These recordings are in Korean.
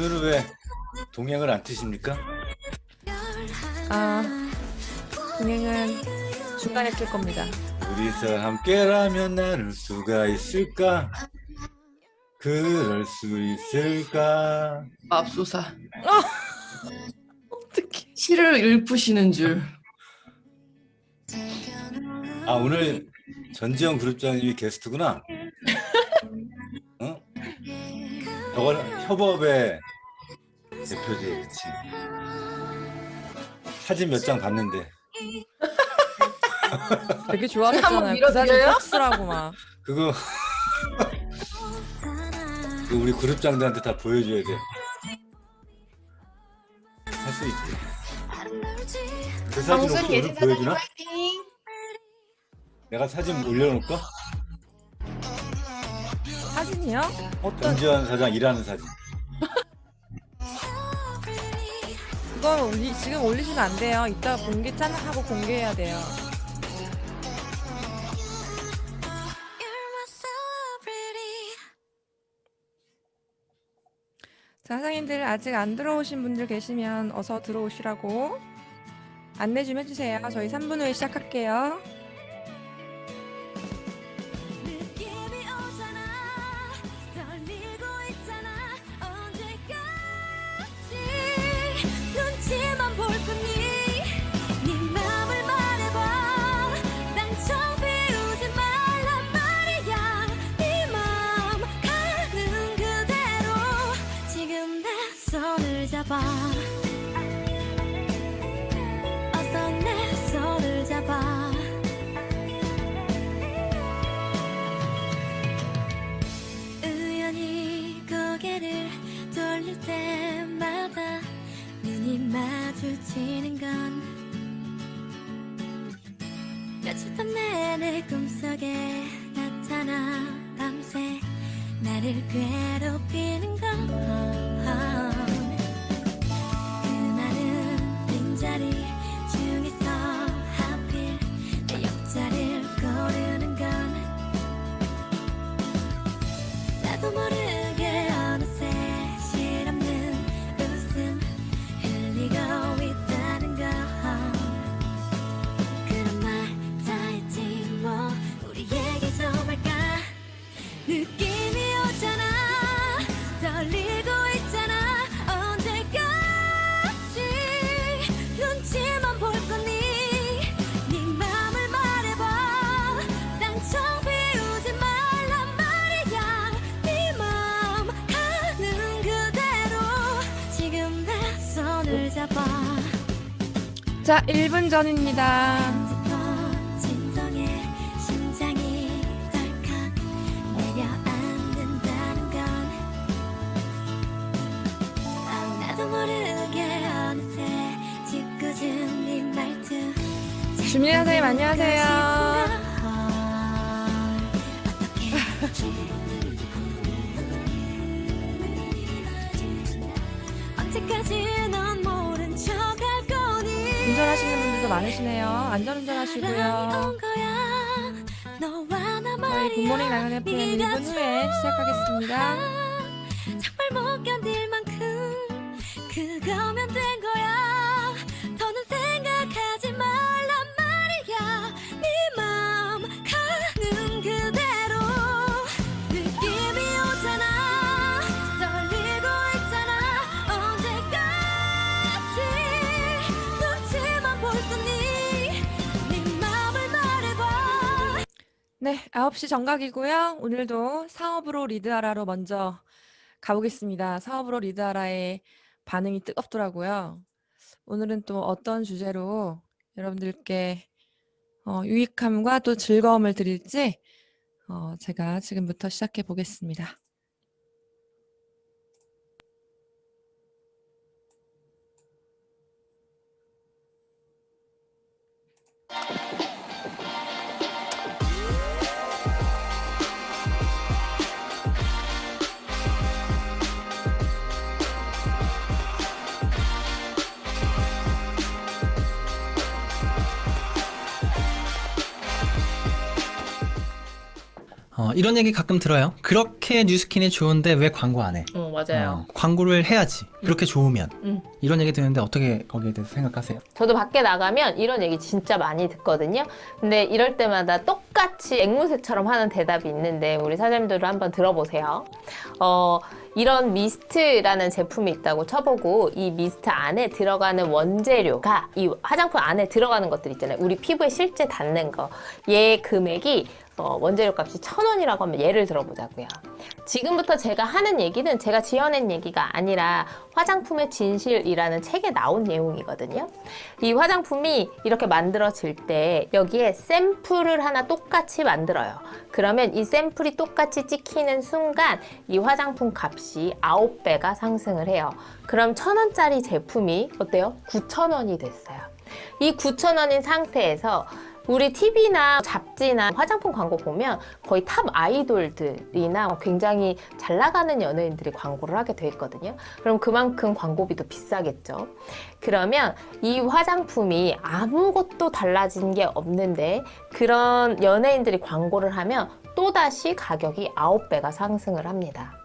오늘은 왜 동행을 안 트십니까? 아, 동행은 중간에 뜰 겁니다. 둘이서 함께라면 나눌 수가 있을까? 그럴 수 있을까? 맙소사. 어떡해. 시를 읊으시는 줄. 아, 오늘 전지현 그룹장님이 게스트구나. 어? 저건 협업의 대표지, 그치? 사진 몇 장 봤는데 되게 한번 좋아하셨잖아요. 그 사진 밀어드려요? 꼭 쓰라고 막. 그거 그거 우리 그룹장들한테 다 보여줘야 돼. 할 수 있지. 그 사진 정순 혹시 오늘 예진 사장님 보여주나? 화이팅! 내가 사진 올려놓을까? 사진이요? 어떤? 전지현 사장 일하는 사진. 그건 지금 올리시면 안 돼요. 이따 공개 짠하고 공개해야 돼요. 자, 사장님들 아직 안 들어오신 분들 계시면 어서 들어오시라고 안내 좀 해주세요. 저희 3분 후에 시작할게요. 눈치만 볼 거니 네 맘을 말해봐 당장 비우지 말란 말이야 네 맘 가는 그대로 지금 내 손을 잡아 어서 내 손을 잡아 우연히 고개를 돌릴 때마다 눈이 마주치는 건 며칠 밤 내내 꿈속에 나타나 밤새 나를 괴롭히는 건 그 많은 빈자리 중에서 하필 내 옆자리를 고르는 건 나도 모르게 어느새 실없는 웃음 흘리고 있다는 건 그런 말 다 했지 뭐 우리 얘기 좀 할까 느낌이 오잖아 떨리고 있잖아 언제까지 눈치만 볼 거니 네 맘을 말해봐 당장 비우지 말란 말이야 네 맘 가는 그대로 지금 내 손을 잡아 자, 1분 전입니다. 진동에 심장이 덜컥 내려앉는다는 건 나도 모르게 어느새 짓궂은 네 말투 주민아 선생님 안녕하세요. 언제까지 넌 모른 척 할 거니 운전하시는 분들도 많으시네요. 안전운전 하시고요. 저희 굿모닝 라이언 FM 1분 후에 시작하겠습니다. 정말 못 견딜 만큼 그거면 된 거야 더는 생각하지 말란 말이야 네 맘 가는 그대로 느낌이 오잖아 떨리고 있잖아 언제까지 눈치만 볼 거니 네 맘을 말해봐 네, 9시 정각이고요. 오늘도 사업으로 리드하라로 먼저 가보겠습니다. 사업으로 리드하라의 반응이 뜨겁더라고요. 오늘은 또 어떤 주제로 여러분들께 유익함과 또 즐거움을 드릴지 제가 지금부터 시작해 보겠습니다. 이런 얘기 가끔 들어요. 그렇게 뉴스킨이 좋은데 왜 광고 안 해? 맞아요. 광고를 해야지. 그렇게 좋으면. 음. 이런 얘기 듣는데 어떻게 거기에 대해서 생각하세요? 저도 밖에 나가면 이런 얘기 진짜 많이 듣거든요. 근데 이럴 때마다 똑같이 앵무새처럼 하는 대답이 있는데 우리 사장님들도 한번 들어보세요. 이런 미스트라는 제품이 있다고 쳐보고 이 미스트 안에 들어가는 원재료가 이 화장품 안에 들어가는 것들 있잖아요. 우리 피부에 실제 닿는 거. 얘 금액이 원재료 값이 1,000원이라고 하면 예를 들어보자고요. 지금부터 제가 하는 얘기는 제가 지어낸 얘기가 아니라 화장품의 진실이라는 책에 나온 내용이거든요. 이 화장품이 이렇게 만들어질 때 여기에 샘플을 하나 똑같이 만들어요. 그러면 이 샘플이 똑같이 찍히는 순간 이 화장품 값이 9배가 상승을 해요. 그럼 1,000원짜리 제품이 어때요? 9,000원이 됐어요. 이 9,000원인 상태에서 우리 TV나 잡지나 화장품 광고 보면 거의 탑 아이돌들이나 굉장히 잘 나가는 연예인들이 광고를 하게 돼 있거든요. 그럼 그만큼 광고비도 비싸겠죠. 그러면 이 화장품이 아무것도 달라진 게 없는데 그런 연예인들이 광고를 하면 또다시 가격이 9배가 상승을 합니다.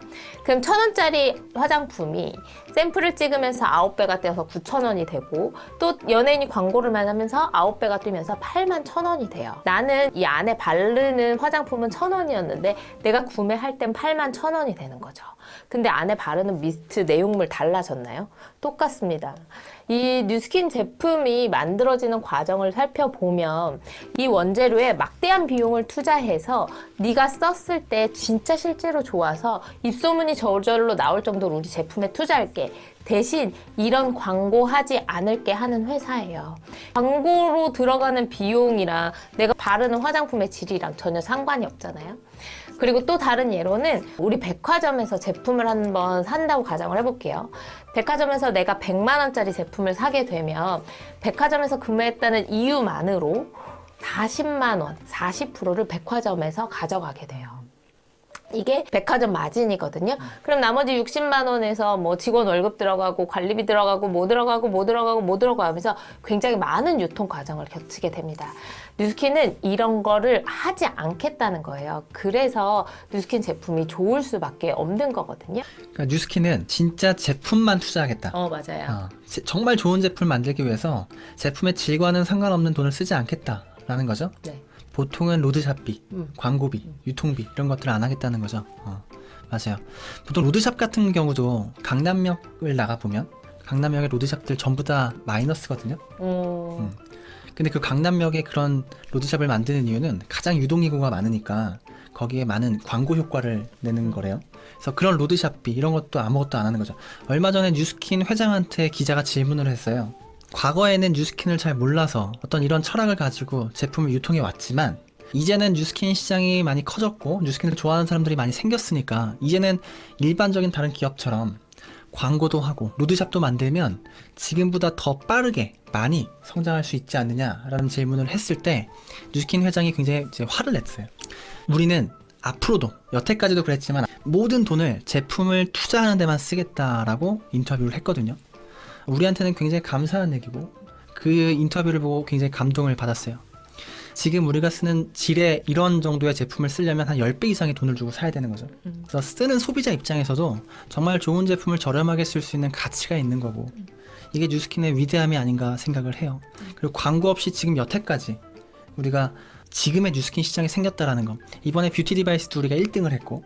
그럼 1,000원짜리 화장품이 샘플을 찍으면서 9배가 뛰어서 9,000원이 되고 또 연예인이 광고를 하면서 9배가 뛰면서 81,000원이 돼요. 나는 이 안에 바르는 화장품은 1,000원이었는데 내가 구매할 땐 81,000원이 되는 거죠. 근데 안에 바르는 미스트 내용물 달라졌나요? 똑같습니다. 이 뉴스킨 제품이 만들어지는 과정을 살펴보면 이 원재료에 막대한 비용을 투자해서 네가 썼을 때 진짜 실제로 좋아서 입소문이 저절로 나올 정도로 우리 제품에 투자할게. 대신 이런 광고하지 않을게 하는 회사예요. 광고로 들어가는 비용이랑 내가 바르는 화장품의 질이랑 전혀 상관이 없잖아요. 그리고 또 다른 예로는 우리 백화점에서 제품을 한번 산다고 가정을 해볼게요. 백화점에서 내가 100만 원짜리 제품을 사게 되면 백화점에서 구매했다는 이유만으로 40만 원, 40%를 백화점에서 가져가게 돼요. 이게 백화점 마진이거든요. 그럼 나머지 60만 원에서 뭐 직원 월급 들어가고 관리비 들어가고 뭐 들어가고 하면서 굉장히 많은 유통 과정을 거치게 됩니다. 뉴스킨은 이런 거를 하지 않겠다는 거예요. 그래서 뉴스킨 제품이 좋을 수밖에 없는 거거든요. 그러니까 뉴스킨은 진짜 제품만 투자하겠다. 맞아요. 정말 좋은 제품을 만들기 위해서 제품의 질과는 상관없는 돈을 쓰지 않겠다라는 거죠. 네. 보통은 로드샵비, 광고비, 유통비 이런 것들을 안 하겠다는 거죠. 맞아요. 보통 로드샵 같은 경우도 강남역을 나가보면 강남역의 로드샵들 전부 다 마이너스거든요. 근데 그 강남역에 그런 로드샵을 만드는 이유는 가장 유동인구가 많으니까 거기에 많은 광고 효과를 내는 거래요. 그래서 그런 로드샵비 이런 것도 아무것도 안 하는 거죠. 얼마 전에 뉴스킨 회장한테 기자가 질문을 했어요. 과거에는 뉴스킨을 잘 몰라서 어떤 이런 철학을 가지고 제품을 유통해 왔지만 이제는 뉴스킨 시장이 많이 커졌고 뉴스킨을 좋아하는 사람들이 많이 생겼으니까 이제는 일반적인 다른 기업처럼 광고도 하고 로드샵도 만들면 지금보다 더 빠르게 많이 성장할 수 있지 않느냐라는 질문을 했을 때 뉴스킨 회장이 굉장히 이제 화를 냈어요. 우리는 앞으로도 여태까지도 그랬지만 모든 돈을 제품을 투자하는 데만 쓰겠다라고 인터뷰를 했거든요. 우리한테는 굉장히 감사한 얘기고 그 인터뷰를 보고 굉장히 감동을 받았어요. 지금 우리가 쓰는 질의 이런 정도의 제품을 쓰려면 한 10배 이상의 돈을 주고 사야 되는 거죠. 그래서 쓰는 소비자 입장에서도 정말 좋은 제품을 저렴하게 쓸 수 있는 가치가 있는 거고 이게 뉴스킨의 위대함이 아닌가 생각을 해요. 그리고 광고 없이 지금 여태까지 우리가 지금의 뉴스킨 시장이 생겼다라는 거. 이번에 뷰티 디바이스도 우리가 1등을 했고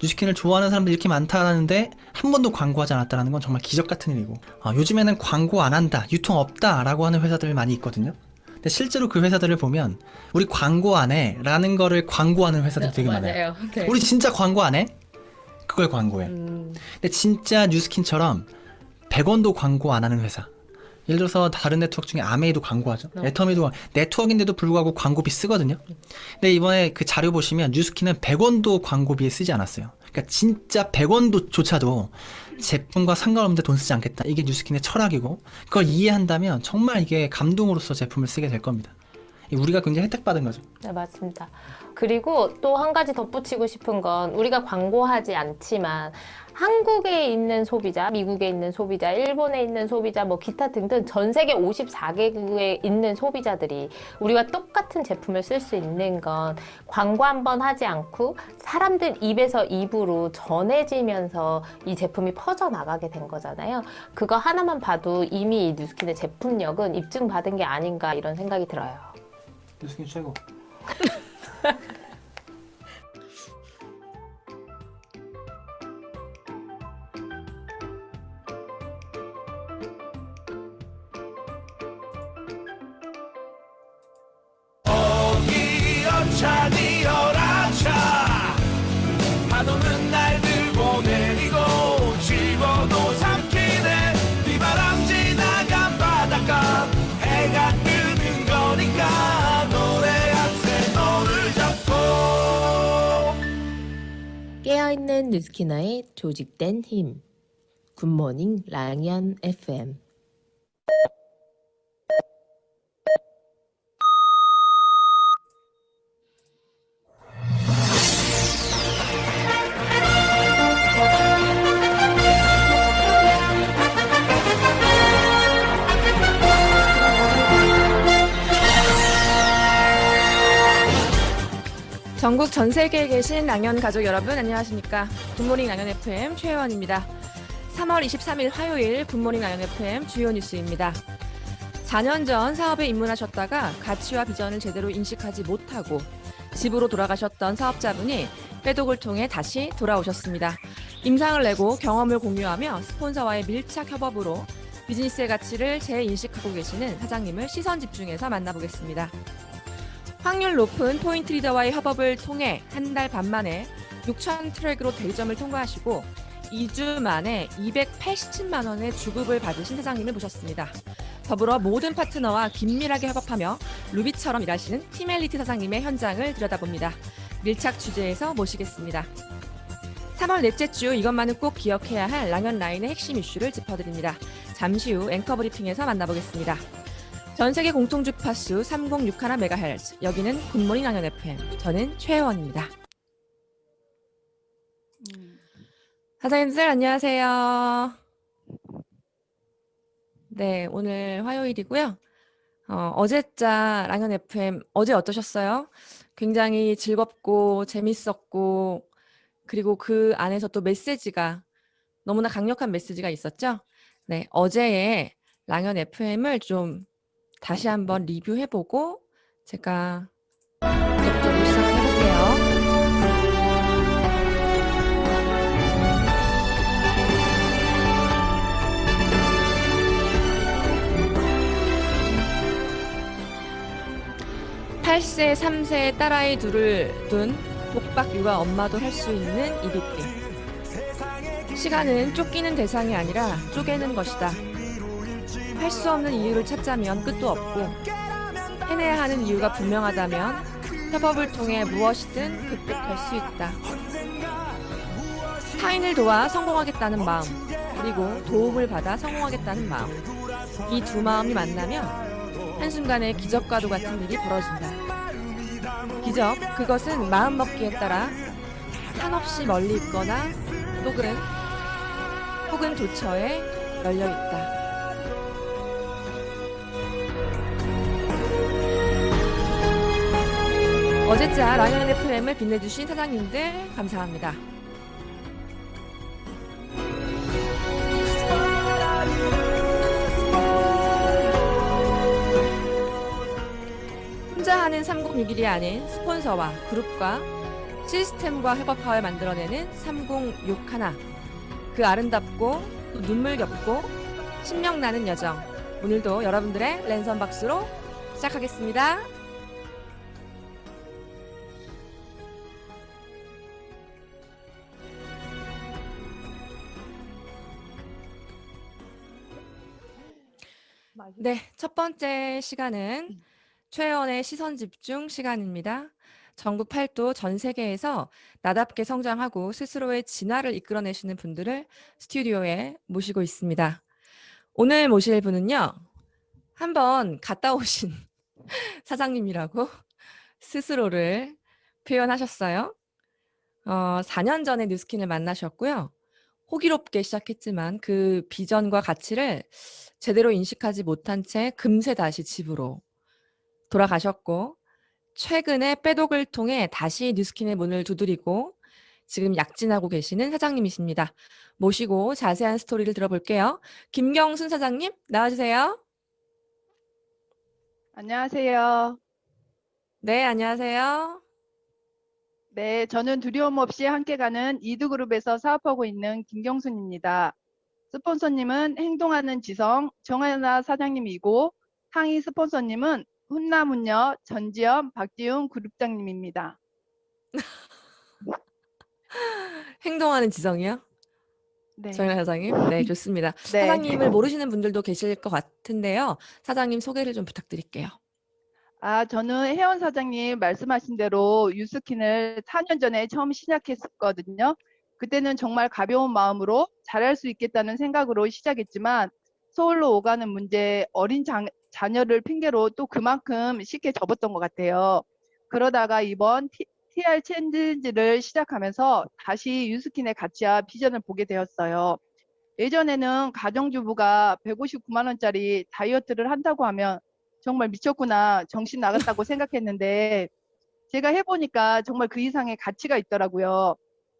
뉴스킨을 좋아하는 사람들이 이렇게 많다는데 한 번도 광고하지 않았다는 건 정말 기적 같은 일이고 요즘에는 광고 안 한다, 유통 없다 라고 하는 회사들 많이 있거든요. 근데 실제로 그 회사들을 보면 우리 광고 안 해 라는 거를 광고하는 회사들이 되게 많아요. 네. 우리 진짜 광고 안 해? 그걸 광고해. 근데 진짜 뉴스킨처럼 100원도 광고 안 하는 회사, 예를 들어서 다른 네트워크 중에 아메이도 광고하죠. 애터미도 네트워크인데도 불구하고 광고비 쓰거든요. 근데 이번에 그 자료 보시면 뉴스킨은 100원도 광고비에 쓰지 않았어요. 그러니까 진짜 100원도 조차도 제품과 상관없는데 돈 쓰지 않겠다. 이게 뉴스킨의 철학이고 그걸 이해한다면 정말 이게 감동으로서 제품을 쓰게 될 겁니다. 우리가 굉장히 혜택받은 거죠. 네, 맞습니다. 그리고 또 한 가지 덧붙이고 싶은 건 우리가 광고하지 않지만 한국에 있는 소비자, 미국에 있는 소비자, 일본에 있는 소비자, 뭐 기타 등등 전 세계 54개국에 있는 소비자들이 우리와 똑같은 제품을 쓸 수 있는 건 광고 한 번 하지 않고 사람들 입에서 입으로 전해지면서 이 제품이 퍼져나가게 된 거잖아요. 그거 하나만 봐도 이미 이 뉴스킨의 제품력은 입증받은 게 아닌가 이런 생각이 들어요. 뉴스킨 최고. 차니 열아차 파도는 날 들고 내리고 집어도 삼키네 비바람 지나간 바닷가 해가 뜨는 거니까 노래하세 너를 잡고 깨어있는 뉴스키너의 조직된 힘 굿모닝 랑연 FM 전국 전 세계에 계신 랑연 가족 여러분 안녕하십니까? 굿모닝 랑연 FM 최혜원입니다. 3월 23일 화요일 굿모닝 랑연 FM 주요 뉴스입니다. 4년 전 사업에 입문하셨다가 가치와 비전을 제대로 인식하지 못하고 집으로 돌아가셨던 사업자분이 빼독을 통해 다시 돌아오셨습니다. 임상을 내고 경험을 공유하며 스폰서와의 밀착 협업으로 비즈니스의 가치를 재인식하고 계시는 사장님을 시선 집중해서 만나보겠습니다. 확률 높은 포인트 리더와의 협업을 통해 한 달 반 만에 6천 트랙으로 대리점을 통과하시고 2주 만에 287만 원의 주급을 받으신 사장님을 모셨습니다. 더불어 모든 파트너와 긴밀하게 협업하며 루비처럼 일하시는 팀엘리트 사장님의 현장을 들여다봅니다. 밀착 취재에서 모시겠습니다. 3월 넷째 주 이것만은 꼭 기억해야 할 랑연 라인의 핵심 이슈를 짚어드립니다. 잠시 후 앵커 브리핑에서 만나보겠습니다. 전 세계 공통 주파수 3061MHz 여기는 굿모닝 랑연 FM 저는 최혜원입니다. 사장님들 안녕하세요. 네, 오늘 화요일이고요. 어제자 랑연 FM 어제 어떠셨어요? 굉장히 즐겁고 재밌었고 그리고 그 안에서 또 메시지가 너무나 강력한 메시지가 있었죠. 네, 어제의 랑연 FM을 좀 다시 한번 리뷰해보고 제가 본격적으로 시작해볼게요. (8세) (3세) 딸아이 둘을 둔 독박 육아 엄마도 할 수 있는 이비기. 시간은 쫓기는 대상이 아니라 쪼개는 것이다. 할 수 없는 이유를 찾자면 끝도 없고 해내야 하는 이유가 분명하다면 협업을 통해 무엇이든 극복할 수 있다. 타인을 도와 성공하겠다는 마음 그리고 도움을 받아 성공하겠다는 마음 이 두 마음이 만나면 한순간에 기적과도 같은 일이 벌어진다. 기적, 그것은 마음먹기에 따라 한없이 멀리 있거나 혹은 도처에 열려있다. 어제자 랑연 FM을 빛내주신 사장님들 감사합니다. 혼자 하는 3061이 아닌 스폰서와 그룹과 시스템과 협업하여 만들어내는 3061. 그 아름답고 또 눈물겹고 신명나는 여정. 오늘도 여러분들의 랜선 박수로 시작하겠습니다. 네, 첫 번째 시간은 최혜원의 시선 집중 시간입니다. 전국 팔도 전 세계에서 나답게 성장하고 스스로의 진화를 이끌어내시는 분들을 스튜디오에 모시고 있습니다. 오늘 모실 분은요, 한번 갔다 오신 사장님이라고 스스로를 표현하셨어요. 4년 전에 뉴스킨을 만나셨고요. 호기롭게 시작했지만 그 비전과 가치를 제대로 인식하지 못한 채 금세 다시 집으로 돌아가셨고, 최근에 빼독을 통해 다시 뉴스킨의 문을 두드리고 지금 약진하고 계시는 사장님이십니다. 모시고 자세한 스토리를 들어볼게요. 김경순 사장님, 나와주세요. 안녕하세요. 네, 안녕하세요. 네, 저는 두려움 없이 함께 가는 이두그룹에서 사업하고 있는 김경순입니다. 스폰서님은 행동하는 지성 정하나 사장님이고 항의 스폰서님은 훈남훈녀 전지현 박지훈 그룹장님입니다. 행동하는 지성이요? 네, 정연아 사장님? 네, 좋습니다. 네. 사장님을 모르시는 분들도 계실 것 같은데요. 사장님 소개를 좀 부탁드릴게요. 저는 혜원 사장님 말씀하신 대로 유스킨을 4년 전에 처음 시작했었거든요. 그때는 정말 가벼운 마음으로 잘할 수 있겠다는 생각으로 시작했지만 서울로 오가는 문제, 어린 자녀를 핑계로 또 그만큼 쉽게 접었던 것 같아요. 그러다가 이번 TR 챌린지를 시작하면서 다시 유스킨의 가치와 비전을 보게 되었어요. 예전에는 가정주부가 159만 원짜리 다이어트를 한다고 하면 정말 미쳤구나, 정신 나갔다고 생각했는데 제가 해보니까 정말 그 이상의 가치가 있더라고요.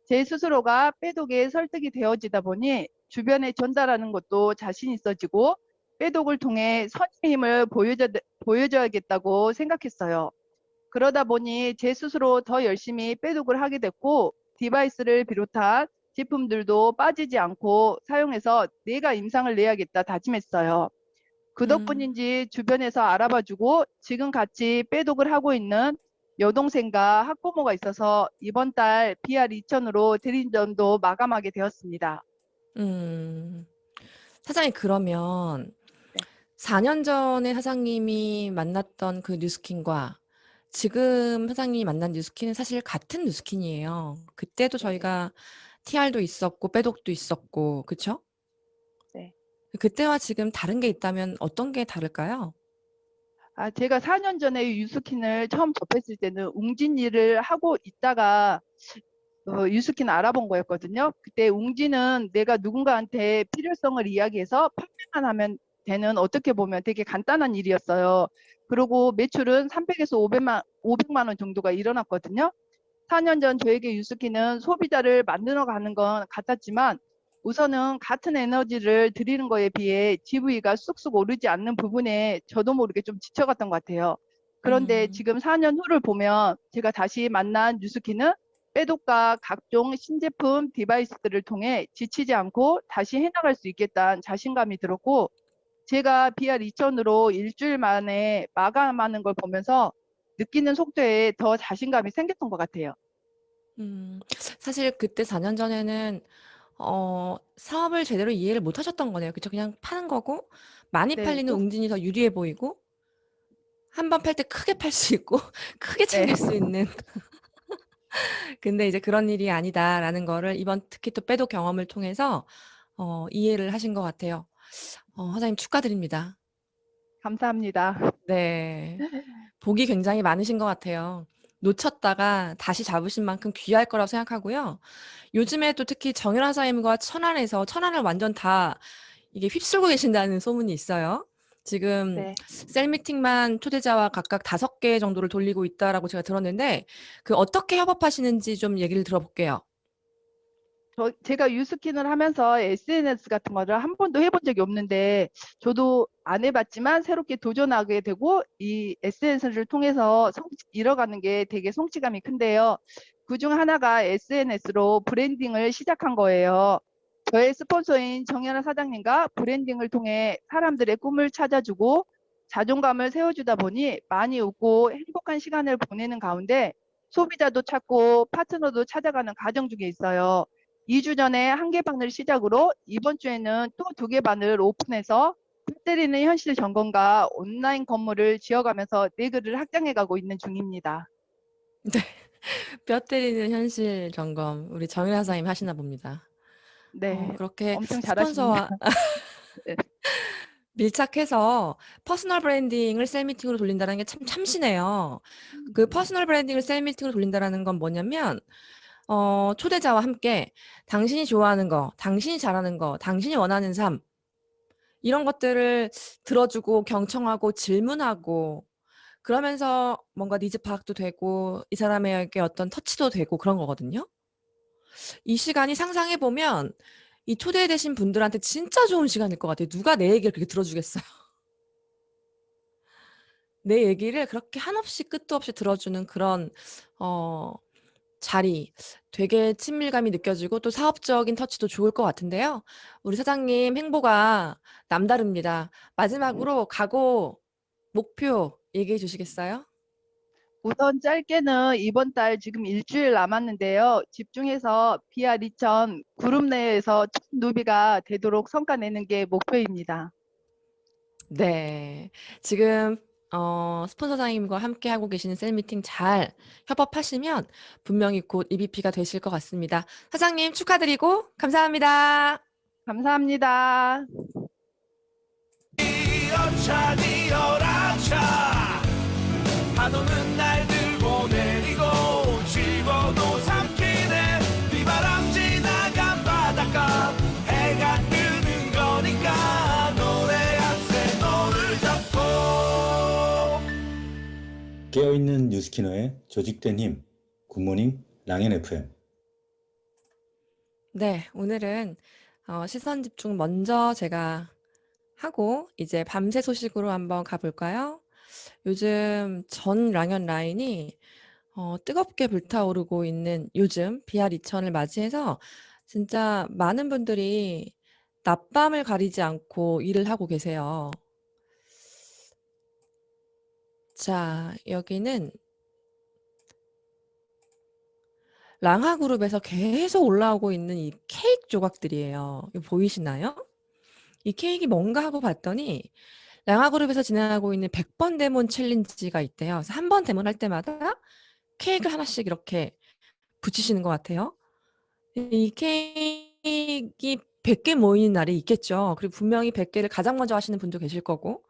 제 스스로가 빼독에 설득이 되어지다 보니 주변에 전달하는 것도 자신 있어지고 빼독을 통해 선의 힘을 보여줘야겠다고 생각했어요. 그러다 보니 제 스스로 더 열심히 빼독을 하게 됐고 디바이스를 비롯한 제품들도 빠지지 않고 사용해서 내가 임상을 내야겠다 다짐했어요. 그 덕분인지 주변에서 알아봐주고 지금 같이 빼독을 하고 있는 여동생과 학부모가 있어서 이번 달 BR 2000으로 대리점도 마감하게 되었습니다. 사장님, 그러면 네. 4년 전에 사장님이 만났던 그 뉴스킨과 지금 사장님이 만난 뉴스킨은 사실 같은 뉴스킨이에요. 그때도 저희가 TR도 있었고 빼독도 있었고, 그쵸? 네. 그때와 지금 다른 게 있다면 어떤 게 다를까요? 제가 4년 전에 유스킨을 처음 접했을 때는 웅진 일을 하고 있다가 유스킨 알아본 거였거든요. 그때 웅진은 내가 누군가한테 필요성을 이야기해서 판매만 하면 되는 어떻게 보면 되게 간단한 일이었어요. 그리고 매출은 300에서 500만 원 정도가 일어났거든요. 4년 전 저에게 유스킨은 소비자를 만들어 가는 건 같았지만 우선은 같은 에너지를 드리는 거에 비해 GV가 쑥쑥 오르지 않는 부분에 저도 모르게 좀 지쳐갔던 것 같아요. 그런데 지금 4년 후를 보면 제가 다시 만난 뉴스킨은 빼독과 각종 신제품 디바이스들을 통해 지치지 않고 다시 해나갈 수 있겠다는 자신감이 들었고 제가 BR 2000으로 일주일 만에 마감하는 걸 보면서 느끼는 속도에 더 자신감이 생겼던 것 같아요. 사실 그때 4년 전에는 사업을 제대로 이해를 못 하셨던 거네요. 그쵸? 그냥 파는 거고, 많이 네, 팔리는 또- 웅진이 더 유리해 보이고, 한 번 팔 때 크게 팔 수 있고, 크게 챙길 수 있는. 근데 이제 그런 일이 아니다라는 거를 이번 특히 또 빼독 경험을 통해서 이해를 하신 것 같아요. 사장님 축하드립니다. 감사합니다. 네. 복이 굉장히 많으신 것 같아요. 놓쳤다가 다시 잡으신 만큼 귀할 거라고 생각하고요. 요즘에 또 특히 정연아 사장님과 천안을 완전 다 이게 휩쓸고 계신다는 소문이 있어요. 지금 네. 셀미팅만 초대자와 각각 5개 정도를 돌리고 있다라고 제가 들었는데 그 어떻게 협업하시는지 좀 얘기를 들어볼게요. 제가 유스킨을 하면서 SNS 같은 거를 한 번도 해본 적이 없는데 저도 안 해봤지만 새롭게 도전하게 되고 이 SNS를 통해서 잃어가는 게 되게 성취감이 큰데요. 그중 하나가 SNS로 브랜딩을 시작한 거예요. 저의 스폰서인 정연아 사장님과 브랜딩을 통해 사람들의 꿈을 찾아주고 자존감을 세워주다 보니 많이 웃고 행복한 시간을 보내는 가운데 소비자도 찾고 파트너도 찾아가는 과정 중에 있어요. 2주 전에 1개 반을 시작으로 이번 주에는 또 2개 반을 오픈해서 뼈 때리는 현실 점검과 온라인 건물을 지어가면서 내글을 확장해가고 있는 중입니다. 뼈 때리는 현실 점검 우리 정연아 사장님 하시나 봅니다. 네, 그렇게 엄청 잘하십니다. 스폰서와 네. 밀착해서 퍼스널 브랜딩을 셀 미팅으로 돌린다는 게 참 참신해요. 그 퍼스널 브랜딩을 셀 미팅으로 돌린다는 건 뭐냐면 초대자와 함께 당신이 좋아하는 거, 당신이 잘하는 거, 당신이 원하는 삶 이런 것들을 들어주고 경청하고 질문하고 그러면서 뭔가 니즈 파악도 되고 이 사람에게 어떤 터치도 되고 그런 거거든요. 이 시간이 상상해 보면 이 초대되신 분들한테 진짜 좋은 시간일 것 같아요. 누가 내 얘기를 그렇게 들어주겠어요. 내 얘기를 그렇게 한없이 끝도 없이 들어주는 그런 자리 되게 친밀감이 느껴지고 또 사업적인 터치도 좋을 것 같은데요. 우리 사장님 행보가 남다릅니다. 마지막으로 각오, 목표 얘기해 주시겠어요? 우선 짧게는 이번 달 지금 일주일 남았는데요. 집중해서 비아 리천 그룹 내에서 첫 누비가 되도록 성과 내는 게 목표입니다. 네. 지금 스폰서장님과 함께 하고 계시는 셀미팅 잘 협업하시면 분명히 곧 EVP가 되실 것 같습니다. 사장님 축하드리고 감사합니다. 감사합니다. 열차 열차 파도는 날들 보내리고 집어도 삼키네 비바람 지나간 바닷가 해가 뜨는 거니까 노래하세 너를 잡고 깨어있는 뉴스키너의 조직된 힘 굿모닝 랑앤 FM. 네, 오늘은 시선 집중 먼저 제가 하고 이제 밤새 소식으로 한번 가볼까요? 요즘 전 랑연 라인이 뜨겁게 불타오르고 있는 요즘 비아 리천을 맞이해서 진짜 많은 분들이 낮밤을 가리지 않고 일을 하고 계세요. 자, 여기는 랑하 그룹에서 계속 올라오고 있는 이 케이크 조각들이에요. 이거 보이시나요? 이 케이크가 뭔가 하고 봤더니 랑하 그룹에서 진행하고 있는 100번 데몬 챌린지가 있대요. 그래서 한 번 데몬 할 때마다 케이크를 하나씩 이렇게 붙이시는 것 같아요. 이 케이크가 100개 모이는 날이 있겠죠. 그리고 분명히 100개를 가장 먼저 하시는 분도 계실 거고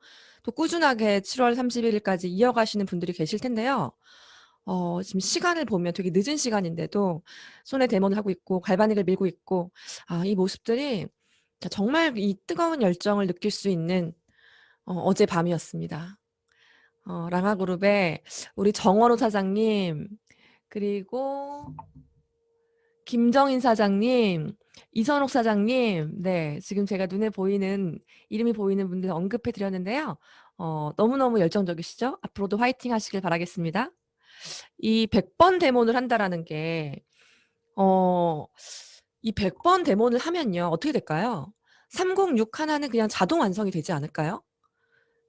또 꾸준하게 7월 31일까지 이어가시는 분들이 계실 텐데요. 지금 시간을 보면 되게 늦은 시간인데도 손에 데몬을 하고 있고 갈바닉을 밀고 있고 이 모습들이 정말 이 뜨거운 열정을 느낄 수 있는 어제 밤이었습니다. 랑하그룹의 우리 정원호 사장님 그리고 김정인 사장님, 이선옥 사장님, 네, 지금 제가 눈에 보이는 이름이 보이는 분들 언급해 드렸는데요. 너무너무 열정적이시죠? 앞으로도 화이팅 하시길 바라겠습니다. 이 100번 데몬을 한다라는 게 이 100번 데몬을 하면요. 어떻게 될까요? 306 하나는 그냥 자동 완성이 되지 않을까요?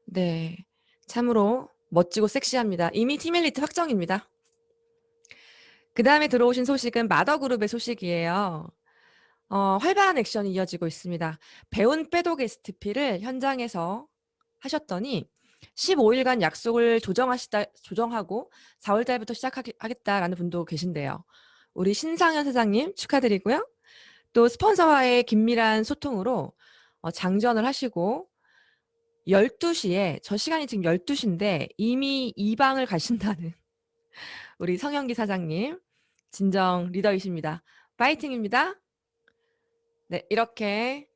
네. 참으로 멋지고 섹시합니다. 이미 팀 엘리트 확정입니다. 그 다음에 들어오신 소식은 마더그룹의 소식이에요. 활발한 액션이 이어지고 있습니다. 배운 빼도 게스트피를 현장에서 하셨더니 15일간 약속을 조정하고 4월 달부터 시작하겠다라는 분도 계신데요. 우리 신상현 사장님 축하드리고요. 또 스폰서와의 긴밀한 소통으로 장전을 하시고 12시에 저 시간이 지금 12시인데 이미 2방을 가신다는 우리 성현기 사장님 진정 리더이십니다. 파이팅입니다. 네, 이렇게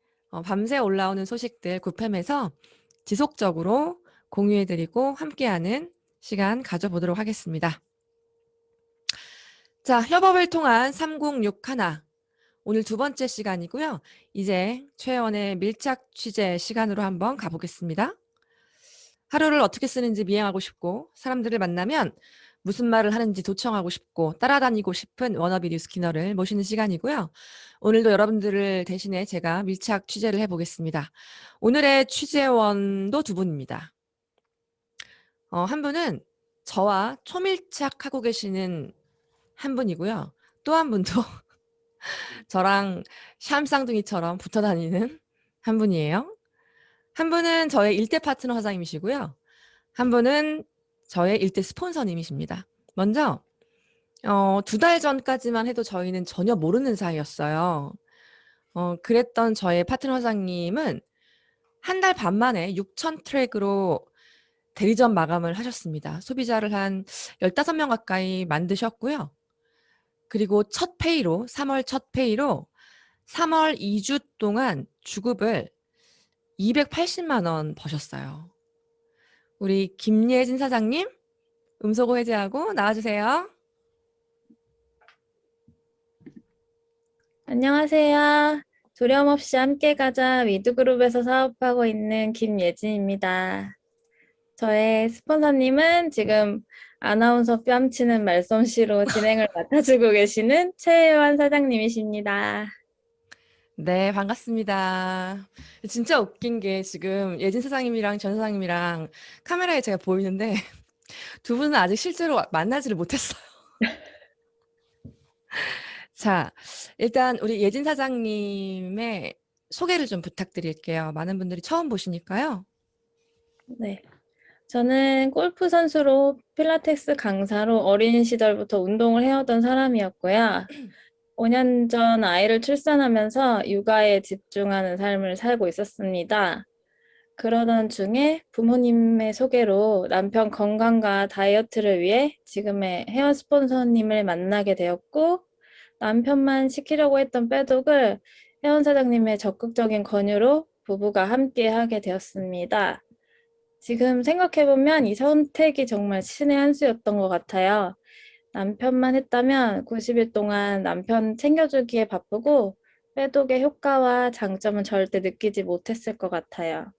밤새 올라오는 소식들 굿팸에서 지속적으로 공유해드리고 함께하는 시간 가져보도록 하겠습니다. 자, 협업을 통한 3061 오늘 두 번째 시간이고요. 이제 최혜원의 밀착 취재 시간으로 한번 가보겠습니다. 하루를 어떻게 쓰는지 미행하고 싶고 사람들을 만나면 무슨 말을 하는지 도청하고 싶고 따라다니고 싶은 워너비 뉴스키너를 모시는 시간이고요. 오늘도 여러분들을 대신해 제가 밀착 취재를 해보겠습니다. 오늘의 취재원도 두 분입니다. 한 분은 저와 초밀착하고 계시는 한 분이고요. 또 한 분도 저랑 샴쌍둥이처럼 붙어 다니는 한 분이에요. 한 분은 저의 일대 파트너 사장님이시고요. 한 분은 저의 일대 스폰서님이십니다. 먼저 2달 전까지만 해도 저희는 전혀 모르는 사이였어요. 그랬던 저의 파트너 사장님은 한 달 반 만에 6천 트랙으로 대리점 마감을 하셨습니다. 소비자를 한 15명 가까이 만드셨고요. 그리고 첫 페이로 3월 첫 페이로 3월 2주 동안 주급을 280만 원 버셨어요. 우리 김예진 사장님 음소거 해제하고 나와주세요. 안녕하세요. 두려움 없이 함께 가자 위드그룹에서 사업하고 있는 김예진입니다. 저의 스폰서님은 지금 아나운서 뺨치는 말솜씨로 진행을 맡아주고 계시는 최혜원 사장님이십니다. 네, 반갑습니다. 진짜 웃긴 게 지금 예진 사장님이랑 전 사장님이랑 카메라에 제가 보이는데 두 분은 아직 실제로 만나지를 못했어요. 자, 일단 우리 예진 사장님의 소개를 좀 부탁드릴게요. 많은 분들이 처음 보시니까요. 네. 저는 골프 선수로 필라테스 강사로 어린 시절부터 운동을 해오던 사람이었고요. 5년 전 아이를 출산하면서 육아에 집중하는 삶을 살고 있었습니다. 그러던 중에 부모님의 소개로 남편 건강과 다이어트를 위해 지금의 헤어 스폰서님을 만나게 되었고, 남편만 시키려고 했던 빼독을 혜원 사장님의 적극적인 권유로 부부가 함께 하게 되었습니다. 지금 생각해보면 이 선택이 정말 신의 한 수였던 것 같아요. 남편만 했다면 90일 동안 남편 챙겨주기에 바쁘고 빼독의 효과와 장점은 절대 느끼지 못했을 것 같아요.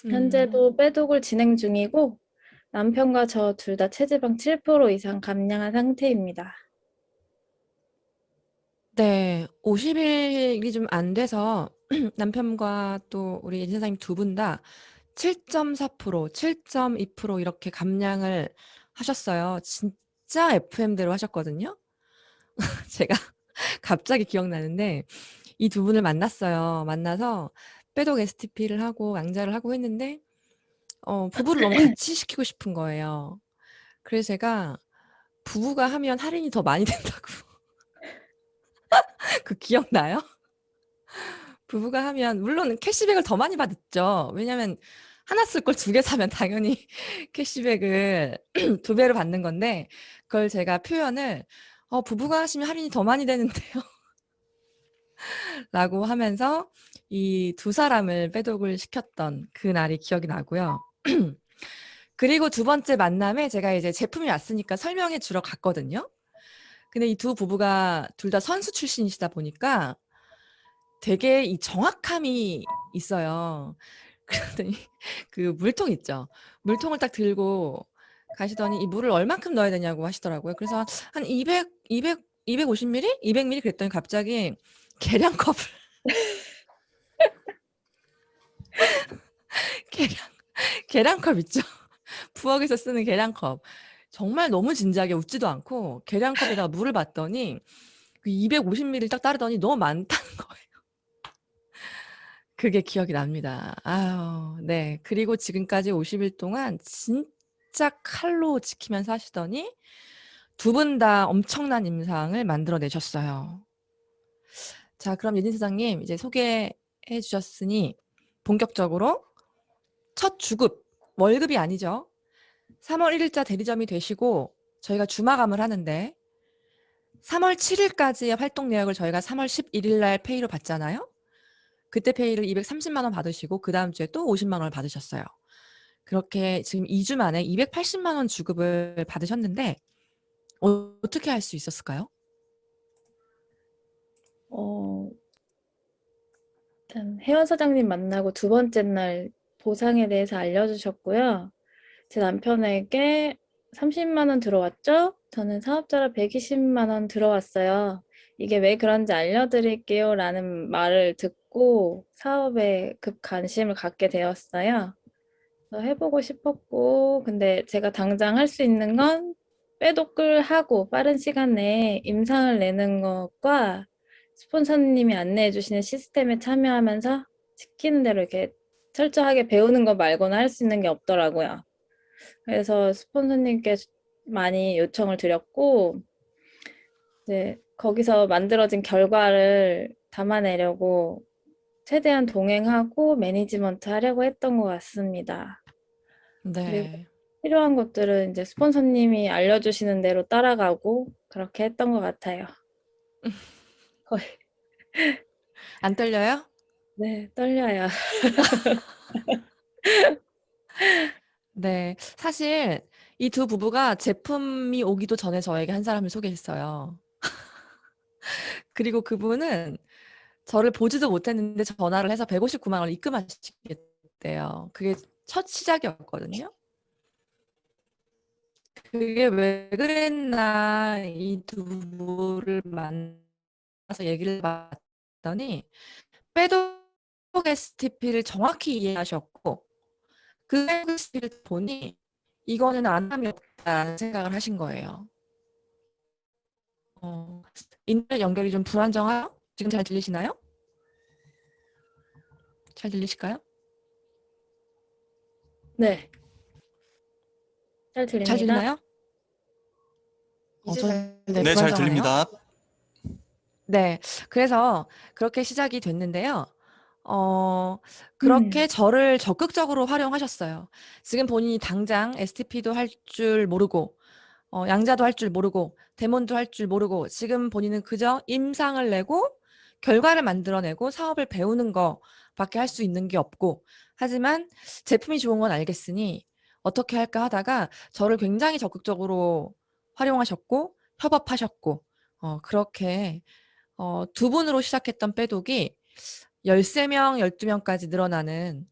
현재도 빼독을 진행 중이고 남편과 저 둘 다 체지방 7% 이상 감량한 상태입니다. 네, 50일이 좀 안 돼서 남편과 또 우리 예진 사장님 두 분 다 7.4%, 7.2% 이렇게 감량을 하셨어요. 진짜 FM대로 하셨거든요. 제가 갑자기 기억나는데 이 두 분을 만났어요. 만나서 빼독 STP를 하고 양자를 하고 했는데 부부를 너무 같이 시키고 싶은 거예요. 그래서 제가 부부가 하면 할인이 더 많이 된다고. 그 기억나요? 부부가 하면 물론 캐시백을 더 많이 받았죠. 왜냐면 하나 쓸 걸 두 개 사면 당연히 캐시백을 두 배로 받는 건데 그걸 제가 표현을 부부가 하시면 할인이 더 많이 되는데요. 라고 하면서 이 두 사람을 빼독을 시켰던 그 날이 기억이 나고요. 그리고 두 번째 만남에 제가 이제 제품이 왔으니까 설명해 주러 갔거든요. 근데 이 두 부부가 둘 다 선수 출신이시다 보니까 되게 이 정확함이 있어요. 그러더니 그 물통 있죠. 물통을 딱 들고 가시더니 이 물을 얼만큼 넣어야 되냐고 하시더라고요. 그래서 한 250ml? 200ml 그랬더니 갑자기 계량컵을 계량컵 있죠. 부엌에서 쓰는 계량컵. 정말 너무 진지하게 웃지도 않고 계량컵에다가 물을 받더니 그 250ml 딱 따르더니 너무 많다는 거예요. 그게 기억이 납니다. 아유, 네. 그리고 지금까지 50일 동안 진짜 칼로 지키면서 하시더니 두 분 다 엄청난 임상을 만들어내셨어요. 자, 그럼 예진 사장님 이제 소개해 주셨으니 본격적으로 첫 주급, 월급이 아니죠. 3월 1일자 대리점이 되시고 저희가 주마감을 하는데 3월 7일까지의 활동 내역을 저희가 3월 11일 날 페이로 받잖아요. 그때 페이를 230만 원 받으시고 그 다음 주에 또 50만 원을 받으셨어요. 그렇게 지금 2주 만에 280만 원 주급을 받으셨는데 어떻게 할 수 있었을까요? 일단 혜원 사장님 만나고 두 번째 날 보상에 대해서 알려주셨고요. 제 남편에게 30만 원 들어왔죠? 저는 사업자라 120만 원 들어왔어요. 이게 왜 그런지 알려드릴게요 라는 말을 듣고 사업에 급 관심을 갖게 되었어요. 그래서 해보고 싶었고, 근데 제가 당장 할 수 있는 건 빼독을 하고 빠른 시간 내에 임상을 내는 것과 스폰서님이 안내해 주시는 시스템에 참여하면서 시키는 대로 이렇게 철저하게 배우는 거 말고는 할 수 있는 게 없더라고요. 그래서 스폰서님께 많이 요청을 드렸고, 이제 거기서 만들어진 결과를 담아내려고 최대한 동행하고 매니지먼트 하려고 했던 것 같습니다. 네. 필요한 것들은 이제 스폰서님이 알려주시는 대로 따라가고 그렇게 했던 것 같아요. 거의. 안 떨려요? 네, 떨려요. 네. 사실 이 두 부부가 제품이 오기도 전에 저에게 한 사람을 소개했어요. 그리고 그분은 저를 보지도 못했는데 전화를 해서 159만 원을 입금하시겠대요. 그게 첫 시작이었거든요. 그게 왜 그랬나 이 두 부부를 만나서 얘기를 봤더니 빼독 STP를 정확히 이해하셨고 그 STP를 보니 이거는 안함이 없다는 생각을 하신 거예요. 인터넷 연결이 좀 불안정해요? 지금 잘 들리시나요? 잘 들리실까요? 네. 잘 잘 들립니다. 들리나요? 이제 저는 잘 네, 네, 잘 불안정하네요. 들립니다. 네. 그래서 그렇게 시작이 됐는데요. 그렇게 저를 적극적으로 활용하셨어요. 지금 본인이 당장 STP도 할 줄 모르고, 양자도 할 줄 모르고, 데몬도 할 줄 모르고, 지금 본인은 그저 임상을 내고, 결과를 만들어내고, 사업을 배우는 거밖에 할 수 있는 게 없고, 하지만 제품이 좋은 건 알겠으니, 어떻게 할까 하다가 저를 굉장히 적극적으로 활용하셨고, 협업하셨고, 그렇게 두 분으로 시작했던 빼독이 13명, 12명까지 늘어나는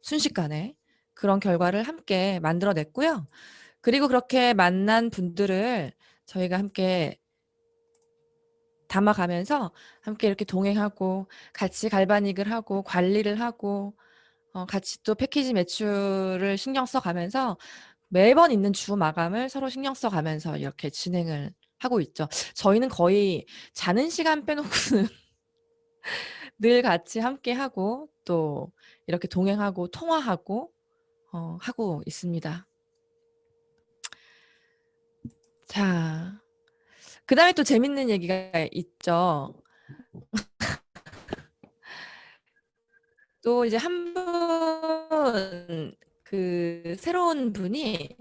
순식간에 그런 결과를 함께 만들어냈고요. 그리고 그렇게 만난 분들을 저희가 함께 담아가면서 함께 이렇게 동행하고 같이 갈바닉을 하고 관리를 하고 같이 또 패키지 매출을 신경 써가면서 매번 있는 주 마감을 서로 신경 써가면서 이렇게 진행을 하고 있죠. 저희는 거의 자는 시간 빼놓고는 늘 같이 함께하고 또 이렇게 동행하고 통화하고 하고 있습니다. 자, 그다음에 또 재밌는 얘기가 있죠. 또 이제 한 분, 그 새로운 분이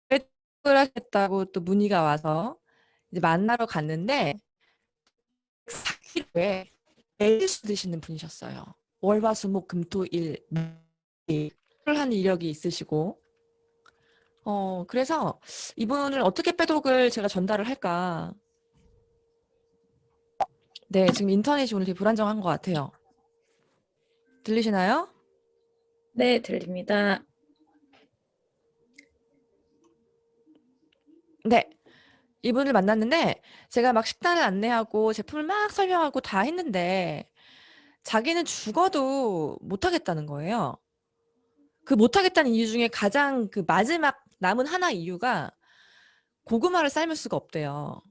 빼독을 하겠다고 또 문의가 와서 이제 만나러 갔는데 4kg에 매일 드시는 분이셨어요. 월화수목금토일 을 하는 이력이 있으시고 그래서 이분을 어떻게 빼독을 제가 전달을 할까. 네, 지금 인터넷이 오늘 되게 불안정한 것 같아요. 들리시나요? 네, 들립니다. 네. 이분을 만났는데 제가 막 식단을 안내하고 제품을 막 설명하고 다 했는데 자기는 죽어도 못하겠다는 거예요. 그 못하겠다는 이유 중에 가장 그 마지막 남은 하나 이유가 고구마를 삶을 수가 없대요.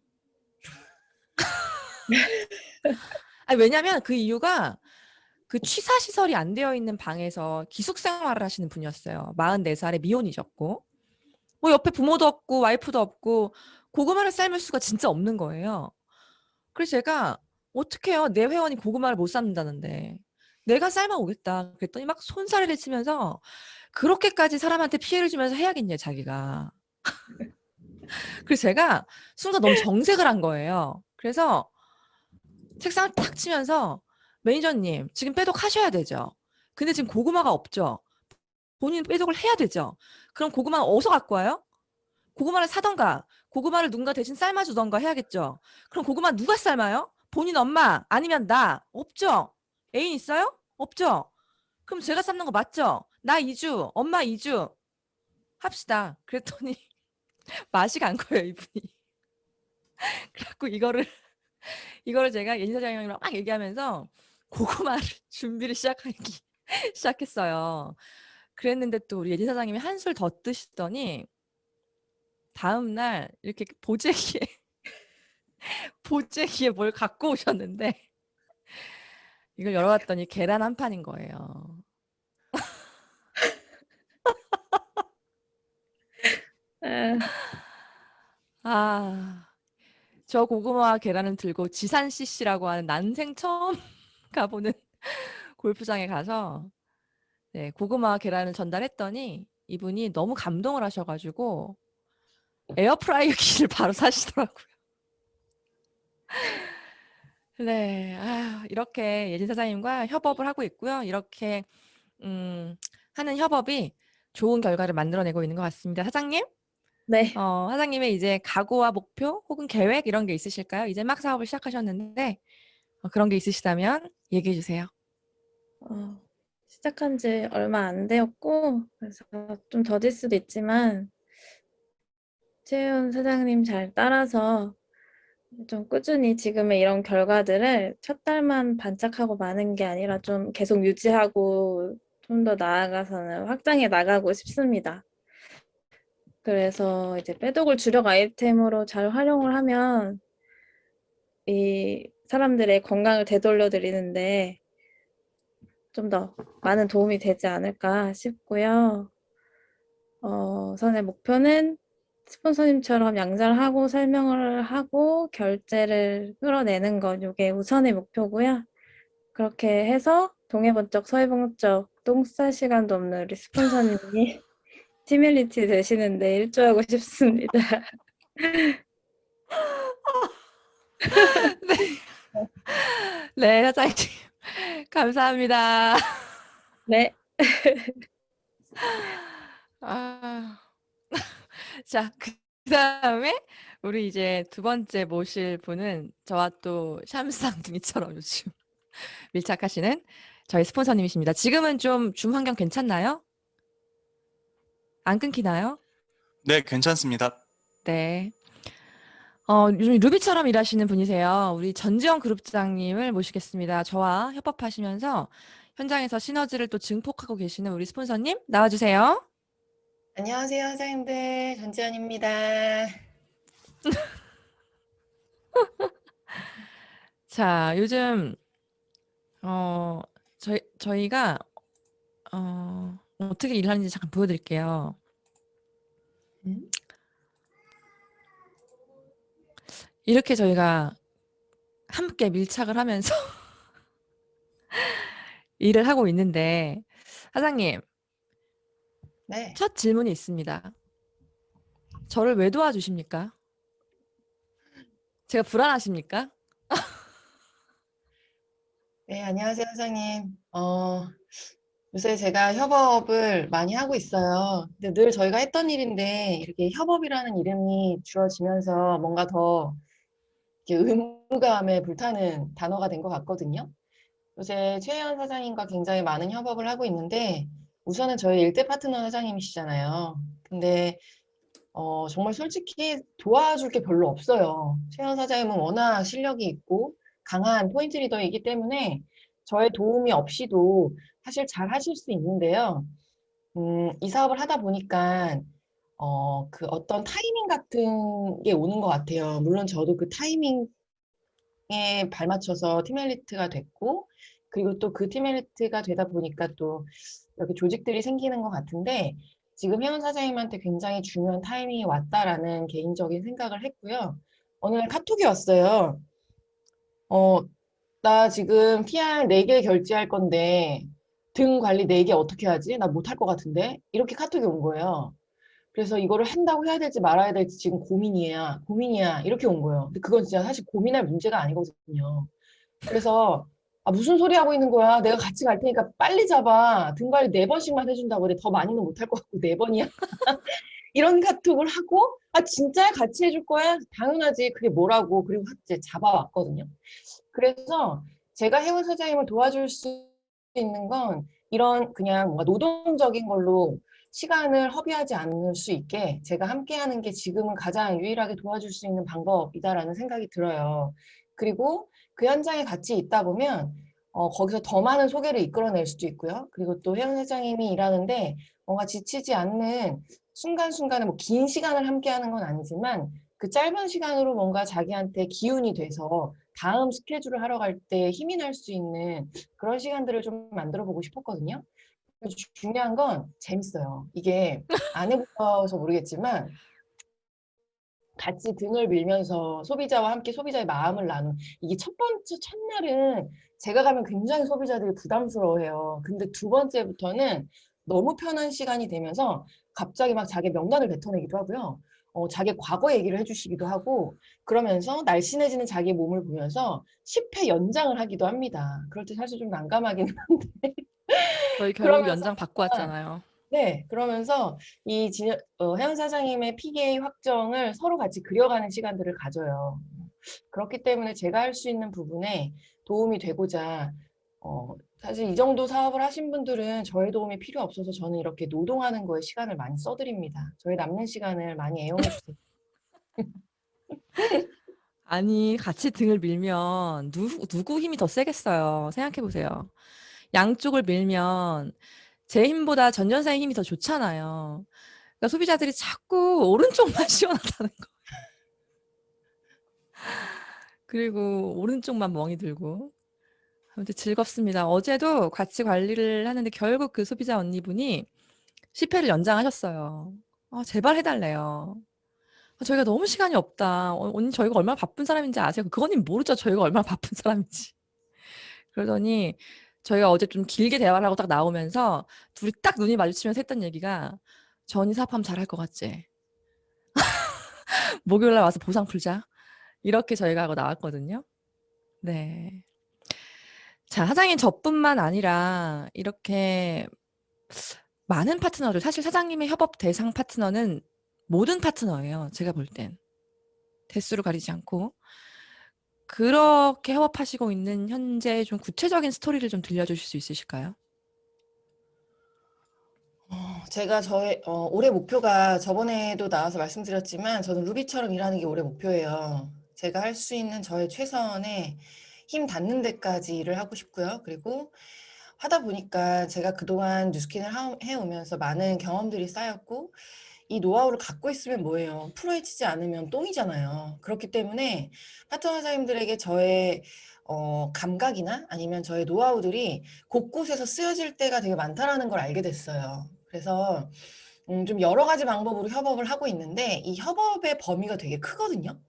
아니, 왜냐면 그 이유가 그 취사 시설이 안 되어 있는 방에서 기숙 생활을 하시는 분이었어요. 44살에 미혼이셨고 뭐 옆에 부모도 없고 와이프도 없고 고구마를 삶을 수가 진짜 없는 거예요. 그래서 제가 어떡해요. 내 회원이 고구마를 못 삶는다는데 내가 삶아 오겠다. 그랬더니 막 손사래를 치면서 그렇게까지 사람한테 피해를 주면서 해야겠냐 자기가. 그래서 제가 순간 너무 정색을 한 거예요. 그래서 책상을 탁 치면서 매니저님 지금 빼독 하셔야 되죠. 근데 지금 고구마가 없죠. 본인 빼독을 해야 되죠. 그럼 고구마는 어디서 갖고 와요? 고구마를 사던가 고구마를 누군가 대신 삶아주던가 해야겠죠. 그럼 고구마 누가 삶아요? 본인 엄마 아니면 나? 없죠. 애인 있어요? 없죠. 그럼 제가 삶는 거 맞죠? 나 2주 엄마 2주 합시다. 그랬더니 맛이 간 거예요 이분이. 그래갖고 이거를 제가 예진 사장님이랑 막 얘기하면서 고구마를 준비를 시작했어요. 그랬는데 또 우리 예진 사장님이 한술 더 뜨시더니 다음 날 이렇게 보재기에 뭘 갖고 오셨는데 이걸 열어봤더니 계란 한 판인 거예요. 아, 아, 저 고구마와 계란을 들고 지산 CC라고 하는 난생 처음 가보는 골프장에 가서 네, 고구마와 계란을 전달했더니 이분이 너무 감동을 하셔가지고 에어프라이기를 바로 사시더라고요. 네, 이렇게 예진 사장님과 협업을 하고 있고요. 이렇게 하는 협업이 좋은 결과를 만들어내고 있는 것 같습니다. 사장님, 네. 사장님의 이제 각오와 목표 혹은 계획 이런 게 있으실까요? 이제 막 사업을 시작하셨는데 그런 게 있으시다면 얘기해 주세요. 시작한 지 얼마 안 되었고, 그래서 좀 더딜 수도 있지만, 최혜원 사장님 잘 따라서 좀 꾸준히 지금의 이런 결과들을 첫 달만 반짝하고 마는 게 아니라 좀 계속 유지하고 좀 더 나아가서는 확장해 나가고 싶습니다. 그래서 이제 빼독을 주력 아이템으로 잘 활용을 하면 이 사람들의 건강을 되돌려 드리는데 좀 더 많은 도움이 되지 않을까 싶고요. 우선의 목표는 스폰서님처럼 양잘하고 설명을 하고 결제를 끌어내는 것, 이게 우선의 목표고요. 그렇게 해서 동해번쩍 서해번쩍 똥 쌀 시간도 없는 우리 스폰서님이 티밀리티 되시는데 일조하고 싶습니다. 네, 사장님 감사합니다. 네. 자, 그다음에 우리 이제 두 번째 모실 분은 저와 또 샴쌍둥이처럼 요즘 밀착하시는 저희 스폰서님이십니다. 지금은 좀 줌 환경 괜찮나요? 안 끊기나요? 네, 괜찮습니다. 네. 요즘 루비처럼 일하시는 분이세요. 우리 전지현 그룹장님을 모시겠습니다. 저와 협업하시면서 현장에서 시너지를 또 증폭하고 계시는 우리 스폰서님 나와주세요. 안녕하세요, 사장님들. 전지현입니다. 자, 요즘 저희가 어떻게 일하는지 잠깐 보여드릴게요. 이렇게 저희가 함께 밀착을 하면서 일을 하고 있는데 사장님, 네. 첫 질문이 있습니다. 저를 왜 도와주십니까? 제가 불안하십니까? 네, 안녕하세요, 사장님. 요새 제가 협업을 많이 하고 있어요. 근데 늘 저희가 했던 일인데 이렇게 협업이라는 이름이 줄어지면서 뭔가 더 이렇게 의무감에 불타는 단어가 된 것 같거든요. 요새 최혜원 사장님과 굉장히 많은 협업을 하고 있는데 우선은 저희 일대 파트너 사장님이시잖아요. 근데 정말 솔직히 도와줄 게 별로 없어요. 최혜원 사장님은 워낙 실력이 있고 강한 포인트 리더이기 때문에 저의 도움이 없이도 사실 잘 하실 수 있는데요. 이 사업을 하다 보니까 그 어떤 타이밍 같은 게 오는 것 같아요. 물론 저도 그 타이밍에 발맞춰서 팀 엘리트가 됐고, 그리고 또 그 팀 엘리트가 되다 보니까 또 이렇게 조직들이 생기는 것 같은데, 지금 혜원 사장님한테 굉장히 중요한 타이밍이 왔다라는 개인적인 생각을 했고요. 어느 날 카톡이 왔어요. 나 지금 PR 4개 결제할 건데 등 관리 4개 어떻게 하지? 나 못할 것 같은데? 이렇게 카톡이 온 거예요. 그래서 이거를 한다고 해야 될지 말아야 될지 지금 고민이야. 이렇게 온 거예요. 근데 그건 진짜 사실 고민할 문제가 아니거든요. 그래서 무슨 소리 하고 있는 거야? 내가 같이 갈 테니까 빨리 잡아. 등 관리 4번씩만 해준다고 그래. 더 많이는 못할 것 같고 4번이야. 이런 카톡을 하고 진짜 같이 해줄 거야? 당연하지. 그게 뭐라고. 그리고 이제 잡아왔거든요. 그래서 제가 혜원 사장님을 도와줄 수 있는 건 이런 그냥 뭔가 노동적인 걸로 시간을 허비하지 않을 수 있게 제가 함께하는 게 지금은 가장 유일하게 도와줄 수 있는 방법이다라는 생각이 들어요. 그리고 그 현장에 같이 있다 보면 거기서 더 많은 소개를 이끌어낼 수도 있고요. 그리고 또 혜원 사장님이 일하는데 뭔가 지치지 않는 순간순간에 뭐 긴 시간을 함께하는 건 아니지만 그 짧은 시간으로 뭔가 자기한테 기운이 돼서 다음 스케줄을 하러 갈 때 힘이 날 수 있는 그런 시간들을 좀 만들어 보고 싶었거든요. 중요한 건 재밌어요. 이게 안 해보셔서 모르겠지만 같이 등을 밀면서 소비자와 함께 소비자의 마음을 나눈 이게 첫 번째 첫날은 제가 가면 굉장히 소비자들이 부담스러워해요. 근데 두 번째부터는 너무 편한 시간이 되면서 갑자기 막 자기 명단을 뱉어내기도 하고요. 자기 과거 얘기를 해주시기도 하고 그러면서 날씬해지는 자기 몸을 보면서 10회 연장을 하기도 합니다. 그럴 때 사실 좀 난감하긴 한데 저희 결국 그러면서 연장 받고 왔잖아요. 네, 그러면서 혜연 사장님의 PK 확정을 서로 같이 그려가는 시간들을 가져요. 그렇기 때문에 제가 할 수 있는 부분에 도움이 되고자 사실 이 정도 사업을 하신 분들은 저의 도움이 필요 없어서 저는 이렇게 노동하는 거에 시간을 많이 써드립니다. 저희 남는 시간을 많이 애용해 주세요. 아니, 같이 등을 밀면 누구 힘이 더 세겠어요. 생각해 보세요. 양쪽을 밀면 제 힘보다 전전사의 힘이 더 좋잖아요. 그러니까 소비자들이 자꾸 오른쪽만 시원하다는 거. 그리고 오른쪽만 멍이 들고. 아무튼 즐겁습니다. 어제도 같이 관리를 하는데 결국 그 소비자 언니분이 10회를 연장하셨어요. 제발 해달래요. 저희가 너무 시간이 없다. 언니 저희가 얼마나 바쁜 사람인지 아세요? 그거는 모르죠. 저희가 얼마나 바쁜 사람인지. 그러더니 저희가 어제 좀 길게 대화를 하고 딱 나오면서 둘이 딱 눈이 마주치면서 했던 얘기가 저 언니 사업하면 잘할 것 같지? 목요일날 와서 보상 풀자. 이렇게 저희가 하고 나왔거든요. 네. 자, 사장님 저뿐만 아니라 이렇게 많은 파트너들, 사실 사장님의 협업 대상 파트너는 모든 파트너예요. 제가 볼 땐. 대수를 가리지 않고. 그렇게 협업하시고 있는 현재 좀 구체적인 스토리를 좀 들려주실 수 있으실까요? 제가 올해 목표가 저번에도 나와서 말씀드렸지만 저는 루비처럼 일하는 게 올해 목표예요. 제가 할 수 있는 저의 최선의 힘 닿는 데까지 일을 하고 싶고요. 그리고 하다 보니까 제가 그동안 뉴스킨을 해오면서 많은 경험들이 쌓였고 이 노하우를 갖고 있으면 뭐예요? 풀어헤치지 않으면 똥이잖아요. 그렇기 때문에 파트너 사장님들에게 저의 감각이나 아니면 저의 노하우들이 곳곳에서 쓰여질 때가 되게 많다라는 걸 알게 됐어요. 그래서 좀 여러 가지 방법으로 협업을 하고 있는데 이 협업의 범위가 되게 크거든요.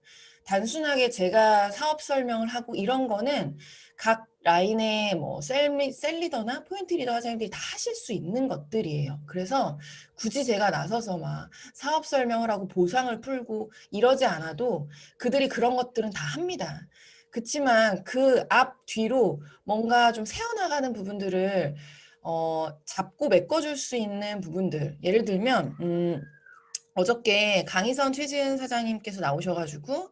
단순하게 제가 사업 설명을 하고 이런 거는 각 라인의 뭐 셀리더나 포인트 리더 사장님들이 다 하실 수 있는 것들이에요. 그래서 굳이 제가 나서서 막 사업 설명을 하고 보상을 풀고 이러지 않아도 그들이 그런 것들은 다 합니다. 그치만 그 앞 뒤로 뭔가 좀 새어나가는 부분들을 잡고 메꿔줄 수 있는 부분들. 예를 들면 어저께 강희선 최지은 사장님께서 나오셔가지고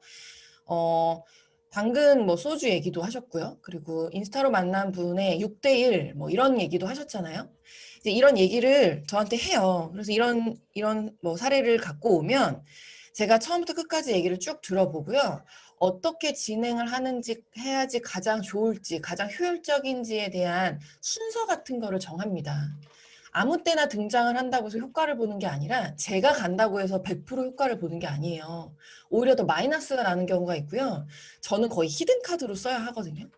방금 뭐 소주 얘기도 하셨고요. 그리고 인스타로 만난 분의 6대1 뭐 이런 얘기도 하셨잖아요. 이제 이런 얘기를 저한테 해요. 그래서 이런 뭐 사례를 갖고 오면 제가 처음부터 끝까지 얘기를 쭉 들어보고요. 어떻게 진행을 하는지 해야지 가장 좋을지, 가장 효율적인지에 대한 순서 같은 거를 정합니다. 아무 때나 등장을 한다고 해서 효과를 보는 게 아니라 제가 간다고 해서 100% 효과를 보는 게 아니에요. 오히려 더 마이너스가 나는 경우가 있고요. 저는 거의 히든카드로 써야 하거든요.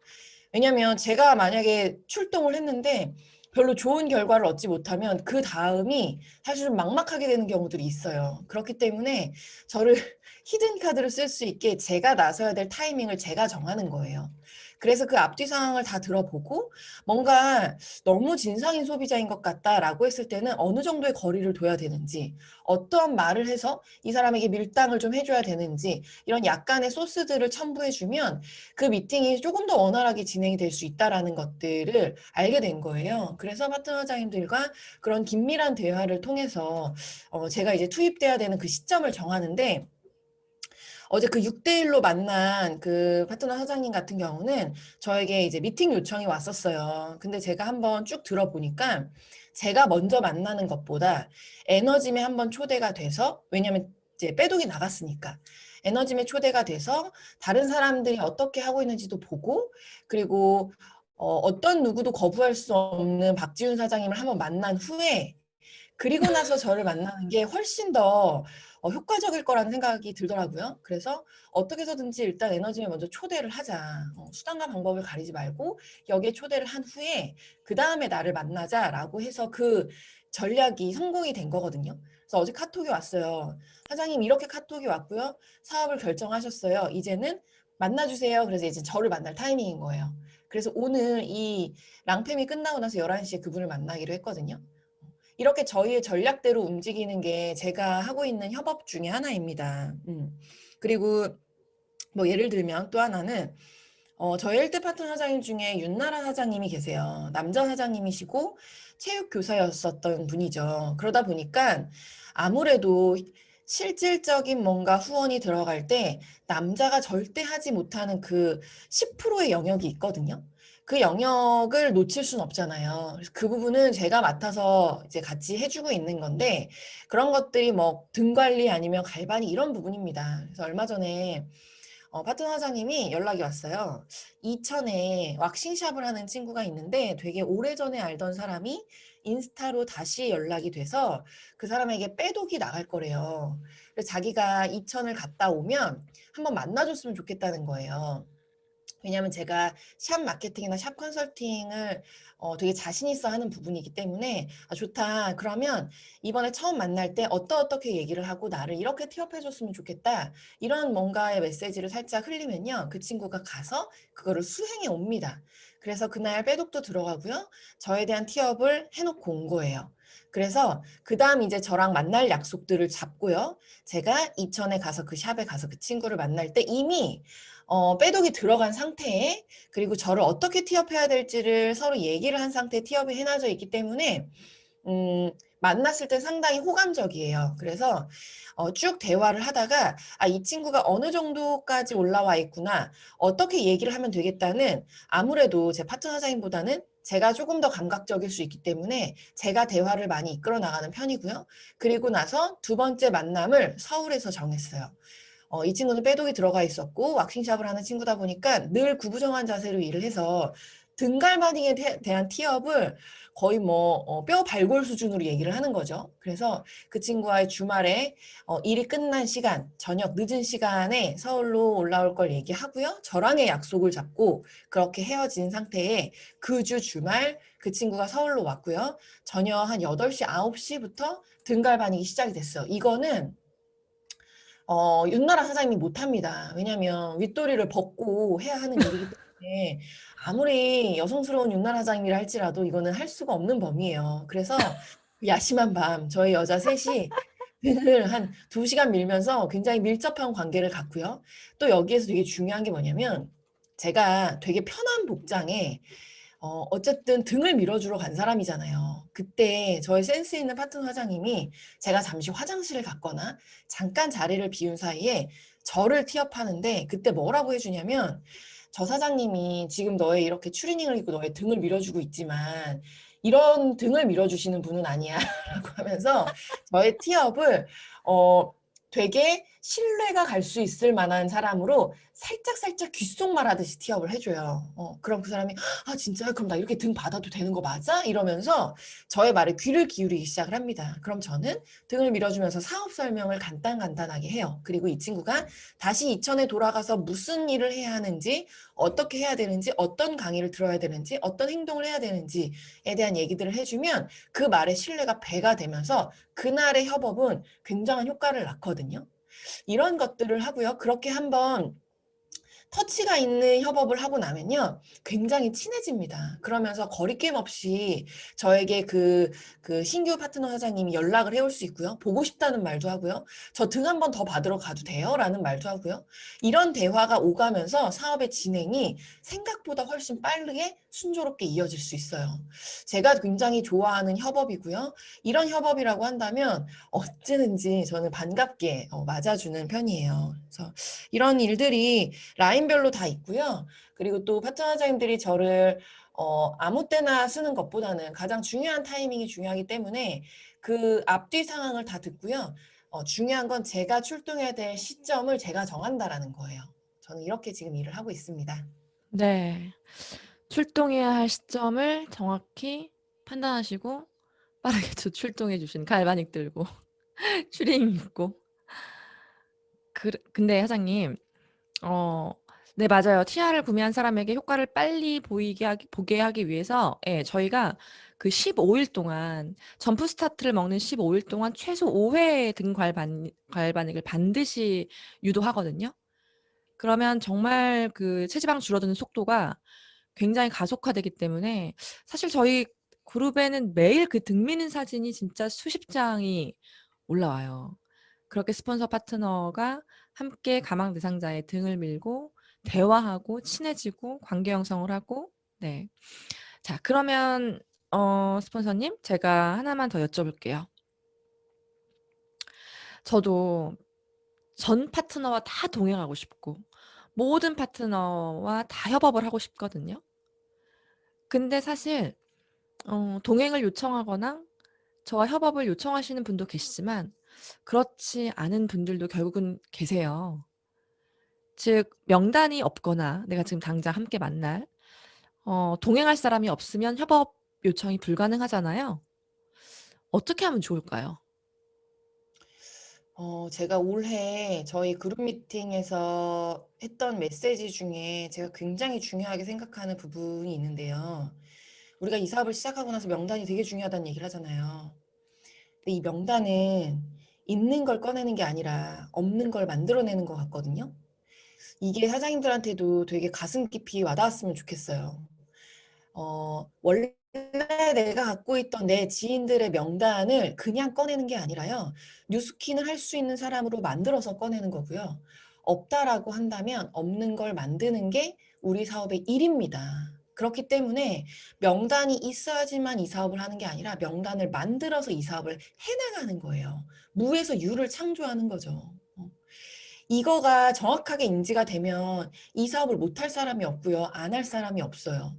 왜냐하면 제가 만약에 출동을 했는데 별로 좋은 결과를 얻지 못하면 그 다음이 사실 좀 막막하게 되는 경우들이 있어요. 그렇기 때문에 저를 히든카드로 쓸 수 있게 제가 나서야 될 타이밍을 제가 정하는 거예요. 그래서 그 앞뒤 상황을 다 들어보고 뭔가 너무 진상인 소비자인 것 같다라고 했을 때는 어느 정도의 거리를 둬야 되는지, 어떠한 말을 해서 이 사람에게 밀당을 좀 해줘야 되는지 이런 약간의 소스들을 첨부해주면 그 미팅이 조금 더 원활하게 진행이 될 수 있다라는 것들을 알게 된 거예요. 그래서 파트너장님들과 그런 긴밀한 대화를 통해서 제가 이제 투입돼야 되는 그 시점을 정하는데 어제 그 6대1로 만난 그 파트너 사장님 같은 경우는 저에게 이제 미팅 요청이 왔었어요. 근데 제가 한번 쭉 들어보니까 제가 먼저 만나는 것보다 에너짐에 한번 초대가 돼서, 왜냐면 이제 빼독이 나갔으니까 에너짐에 초대가 돼서 다른 사람들이 어떻게 하고 있는지도 보고, 그리고 어떤 누구도 거부할 수 없는 박지훈 사장님을 한번 만난 후에 그리고 나서 저를 만나는 게 훨씬 더 효과적일 거라는 생각이 들더라고요. 그래서 어떻게 해서든지 일단 에너짐에 먼저 초대를 하자. 수단과 방법을 가리지 말고 여기에 초대를 한 후에 그 다음에 나를 만나자라고 해서 그 전략이 성공이 된 거거든요. 그래서 어제 카톡이 왔어요. 사장님 이렇게 카톡이 왔고요. 사업을 결정하셨어요. 이제는 만나주세요. 그래서 이제 저를 만날 타이밍인 거예요. 그래서 오늘 이 랑팸이 끝나고 나서 11시에 그분을 만나기로 했거든요. 이렇게 저희의 전략대로 움직이는 게 제가 하고 있는 협업 중에 하나입니다. 그리고 뭐 예를 들면 또 하나는 저희 1대 파트너 사장님 중에 윤나라 사장님이 계세요. 남자 사장님이시고 체육 교사였었던 분이죠. 그러다 보니까 아무래도 실질적인 뭔가 후원이 들어갈 때 남자가 절대 하지 못하는 그 10%의 영역이 있거든요. 그 영역을 놓칠 순 없잖아요. 그래서 그 부분은 제가 맡아서 이제 같이 해주고 있는 건데 그런 것들이 뭐 등 관리 아니면 갈바니 이런 부분입니다. 그래서 얼마 전에 파트너 사장님이 연락이 왔어요. 이천에 왁싱샵을 하는 친구가 있는데 되게 오래전에 알던 사람이 인스타로 다시 연락이 돼서 그 사람에게 빼독이 나갈 거래요. 그래서 자기가 이천을 갔다 오면 한번 만나줬으면 좋겠다는 거예요. 왜냐하면 제가 샵 마케팅이나 샵 컨설팅을 되게 자신 있어 하는 부분이기 때문에 아, 좋다. 그러면 이번에 처음 만날 때 어떻게 얘기를 하고 나를 이렇게 티업해줬으면 좋겠다. 이런 뭔가의 메시지를 살짝 흘리면요. 그 친구가 가서 그거를 수행해 옵니다. 그래서 그날 빼독도 들어가고요. 저에 대한 티업을 해놓고 온 거예요. 그래서 그 다음 이제 저랑 만날 약속들을 잡고요. 제가 이천에 가서 그 샵에 가서 그 친구를 만날 때 이미 빼독이 들어간 상태에 그리고 저를 어떻게 티업해야 될지를 서로 얘기를 한 상태에 티업이 해놔져 있기 때문에 만났을 때 상당히 호감적이에요. 그래서 쭉 대화를 하다가 아, 이 친구가 어느 정도까지 올라와 있구나. 어떻게 얘기를 하면 되겠다는 아무래도 제 파트너 사장님보다는 제가 조금 더 감각적일 수 있기 때문에 제가 대화를 많이 이끌어 나가는 편이고요. 그리고 나서 두 번째 만남을 서울에서 정했어요. 이 친구는 빼독이 들어가 있었고 왁싱샵을 하는 친구다 보니까 늘 구부정한 자세로 일을 해서 등갈바닝에 대한 티업을 거의 뭐 뼈 발골 수준으로 얘기를 하는 거죠. 그래서 그 친구와의 주말에 일이 끝난 시간, 저녁 늦은 시간에 서울로 올라올 걸 얘기하고요. 저랑의 약속을 잡고 그렇게 헤어진 상태에 그 주 주말 그 친구가 서울로 왔고요. 저녁 한 8시, 9시부터 등갈바닝이 시작이 됐어요. 이거는 윤나라 사장님이 못합니다. 왜냐면 윗도리를 벗고 해야 하는 일이기 때문에 아무리 여성스러운 윤나라 사장님이라 할지라도 이거는 할 수가 없는 범위예요. 그래서 야심한 밤 저희 여자 셋이 등을 한 2시간 밀면서 굉장히 밀접한 관계를 갖고요. 또 여기에서 되게 중요한 게 뭐냐면 제가 되게 편한 복장에 어쨌든 등을 밀어주러 간 사람이잖아요. 그때 저의 센스 있는 파트너 사장님이 제가 잠시 화장실을 갔거나 잠깐 자리를 비운 사이에 저를 티업하는데 그때 뭐라고 해주냐면 저 사장님이 지금 너의 이렇게 추리닝을 입고 너의 등을 밀어주고 있지만 이런 등을 밀어주시는 분은 아니야 라고 하면서 저의 티업을 되게 신뢰가 갈 수 있을 만한 사람으로 살짝 귓속말 하듯이 티업을 해줘요. 그럼 그 사람이 아 진짜 그럼 나 이렇게 등 받아도 되는 거 맞아? 이러면서 저의 말에 귀를 기울이기 시작을 합니다. 그럼 저는 등을 밀어주면서 사업 설명을 간단하게 해요. 그리고 이 친구가 다시 이천에 돌아가서 무슨 일을 해야 하는지 어떻게 해야 되는지 어떤 강의를 들어야 되는지 어떤 행동을 해야 되는지에 대한 얘기들을 해주면 그 말에 신뢰가 배가 되면서 그날의 협업은 굉장한 효과를 낳거든요. 이런 것들을 하고요. 그렇게 한번 터치가 있는 협업을 하고 나면요. 굉장히 친해집니다. 그러면서 거리낌 없이 저에게 그 신규 파트너 사장님이 연락을 해올 수 있고요. 보고 싶다는 말도 하고요. 저 등 한 번 더 받으러 가도 돼요? 라는 말도 하고요. 이런 대화가 오가면서 사업의 진행이 생각보다 훨씬 빠르게 순조롭게 이어질 수 있어요. 제가 굉장히 좋아하는 협업이고요. 이런 협업이라고 한다면 어찌든지 저는 반갑게 맞아주는 편이에요. 그래서 이런 일들이 라인별로 다 있고요. 그리고 또 파트너 사장님들이 저를 아무 때나 쓰는 것보다는 가장 중요한 타이밍이 중요하기 때문에 그 앞뒤 상황을 다 듣고요. 중요한 건 제가 출동해야 될 시점을 제가 정한다라는 거예요. 저는 이렇게 지금 일을 하고 있습니다. 네. 출동해야 할 시점을 정확히 판단하시고 빠르게 출동해 주신 갈바닉 들고 추리닝 입고 근데 사장님 네 맞아요. TR을 구매한 사람에게 효과를 빨리 보게 하기 위해서 예, 저희가 그 15일 동안 점프 스타트를 먹는 15일 동안 최소 5회 등 괄반익을 반드시 유도하거든요. 그러면 정말 그 체지방 줄어드는 속도가 굉장히 가속화되기 때문에 사실 저희 그룹에는 매일 그 등 미는 사진이 진짜 수십 장이 올라와요. 그렇게 스폰서 파트너가 함께 가망 대상자의 등을 밀고 대화하고 친해지고 관계 형성을 하고 네. 자, 그러면 스폰서님 제가 하나만 더 여쭤볼게요. 저도 전 파트너와 다 동행하고 싶고 모든 파트너와 다 협업을 하고 싶거든요. 근데 사실 동행을 요청하거나 저와 협업을 요청하시는 분도 계시지만 그렇지 않은 분들도 결국은 계세요. 즉 명단이 없거나 내가 지금 당장 함께 만날 동행할 사람이 없으면 협업 요청이 불가능하잖아요. 어떻게 하면 좋을까요? 제가 올해 저희 그룹 미팅에서 했던 메시지 중에 제가 굉장히 중요하게 생각하는 부분이 있는데요. 우리가 이 사업을 시작하고 나서 명단이 되게 중요하다는 얘기를 하잖아요. 근데 이 명단은 있는 걸 꺼내는 게 아니라 없는 걸 만들어내는 것 같거든요. 이게 사장님들한테도 되게 가슴 깊이 와닿았으면 좋겠어요. 원래 내가 갖고 있던 내 지인들의 명단을 그냥 꺼내는 게 아니라요. 뉴스킨을 할 수 있는 사람으로 만들어서 꺼내는 거고요. 없다라고 한다면 없는 걸 만드는 게 우리 사업의 일입니다. 그렇기 때문에 명단이 있어야지만 이 사업을 하는 게 아니라 명단을 만들어서 이 사업을 해나가는 거예요. 무에서 유를 창조하는 거죠. 이거가 정확하게 인지가 되면 이 사업을 못할 사람이 없고요. 안 할 사람이 없어요.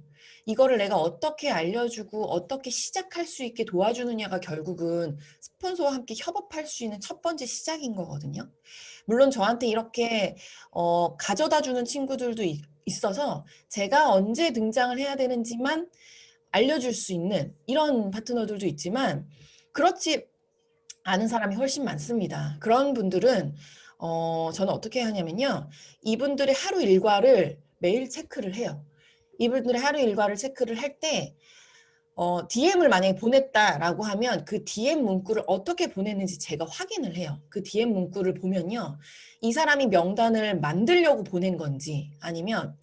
이거를 내가 어떻게 알려주고 어떻게 시작할 수 있게 도와주느냐가 결국은 스폰서와 함께 협업할 수 있는 첫 번째 시작인 거거든요. 물론 저한테 이렇게 가져다 주는 친구들도 있어서 제가 언제 등장을 해야 되는지만 알려줄 수 있는 이런 파트너들도 있지만 그렇지 않은 사람이 훨씬 많습니다. 그런 분들은 저는 어떻게 하냐면요. 이분들의 하루 일과를 매일 체크를 해요. 이분들의 하루 일과를 체크를 할 때 DM을 만약에 보냈다라고 하면 그 DM 문구를 어떻게 보냈는지 제가 확인을 해요. 그 DM 문구를 보면요. 이 사람이 명단을 만들려고 보낸 건지 아니면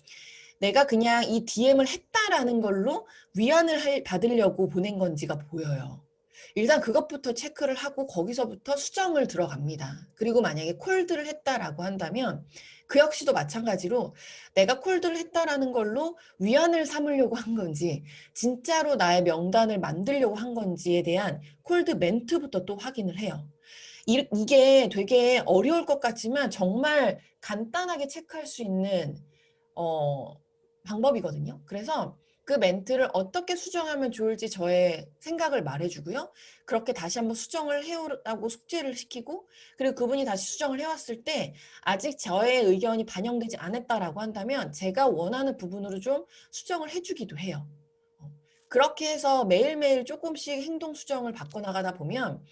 내가 그냥 이 DM을 했다라는 걸로 위안을 받으려고 보낸 건지가 보여요. 일단 그것부터 체크를 하고 거기서부터 수정을 들어갑니다. 그리고 만약에 콜드를 했다라고 한다면 그 역시도 마찬가지로 내가 콜드를 했다라는 걸로 위안을 삼으려고 한 건지 진짜로 나의 명단을 만들려고 한 건지에 대한 콜드 멘트부터 또 확인을 해요. 이게 되게 어려울 것 같지만 정말 간단하게 체크할 수 있는 방법이거든요. 그래서 그 멘트를 어떻게 수정하면 좋을지 저의 생각을 말해주고요. 그렇게 다시 한번 수정을 해오라고 숙제를 시키고 그리고 그분이 다시 수정을 해왔을 때 아직 저의 의견이 반영되지 않았다라고 한다면 제가 원하는 부분으로 좀 수정을 해주기도 해요. 그렇게 해서 매일매일 조금씩 행동 수정을 바꿔나가다 보면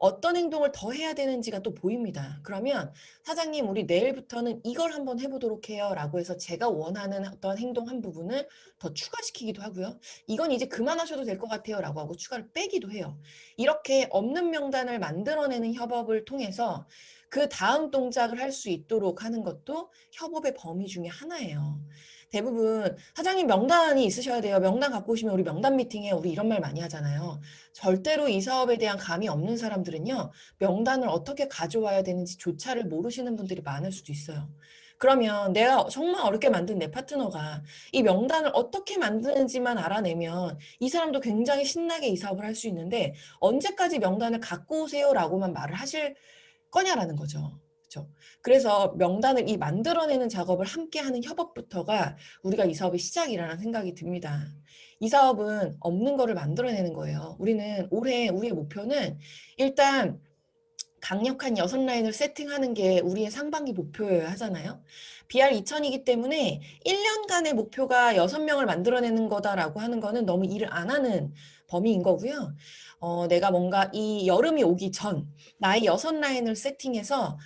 어떤 행동을 더 해야 되는지가 또 보입니다. 그러면 사장님 우리 내일부터는 이걸 한번 해보도록 해요 라고 해서 제가 원하는 어떤 행동 한 부분을 더 추가시키기도 하고요. 이건 이제 그만하셔도 될 것 같아요 라고 하고 추가를 빼기도 해요. 이렇게 없는 명단을 만들어내는 협업을 통해서 그 다음 동작을 할 수 있도록 하는 것도 협업의 범위 중에 하나예요. 대부분 사장님 명단이 있으셔야 돼요. 명단 갖고 오시면 우리 명단 미팅에 우리 이런 말 많이 하잖아요. 절대로 이 사업에 대한 감이 없는 사람들은요. 명단을 어떻게 가져와야 되는지 조차를 모르시는 분들이 많을 수도 있어요. 그러면 내가 정말 어렵게 만든 내 파트너가 이 명단을 어떻게 만드는지만 알아내면 이 사람도 굉장히 신나게 이 사업을 할 수 있는데 언제까지 명단을 갖고 오세요라고만 말을 하실 거냐라는 거죠. 그렇죠? 그래서 명단을 만들어내는 작업을 함께 하는 협업부터가 우리가 이 사업의 시작이라는 생각이 듭니다. 이 사업은 없는 거를 만들어내는 거예요. 우리는 올해 우리의 목표는 일단 강력한 6라인을 세팅하는 게 우리의 상반기 목표여야 하잖아요. BR 2000이기 때문에 1년간의 목표가 6명을 만들어내는 거다라고 하는 거는 너무 일을 안 하는 범위인 거고요. 내가 뭔가 이 여름이 오기 전 나의 6라인을 세팅해서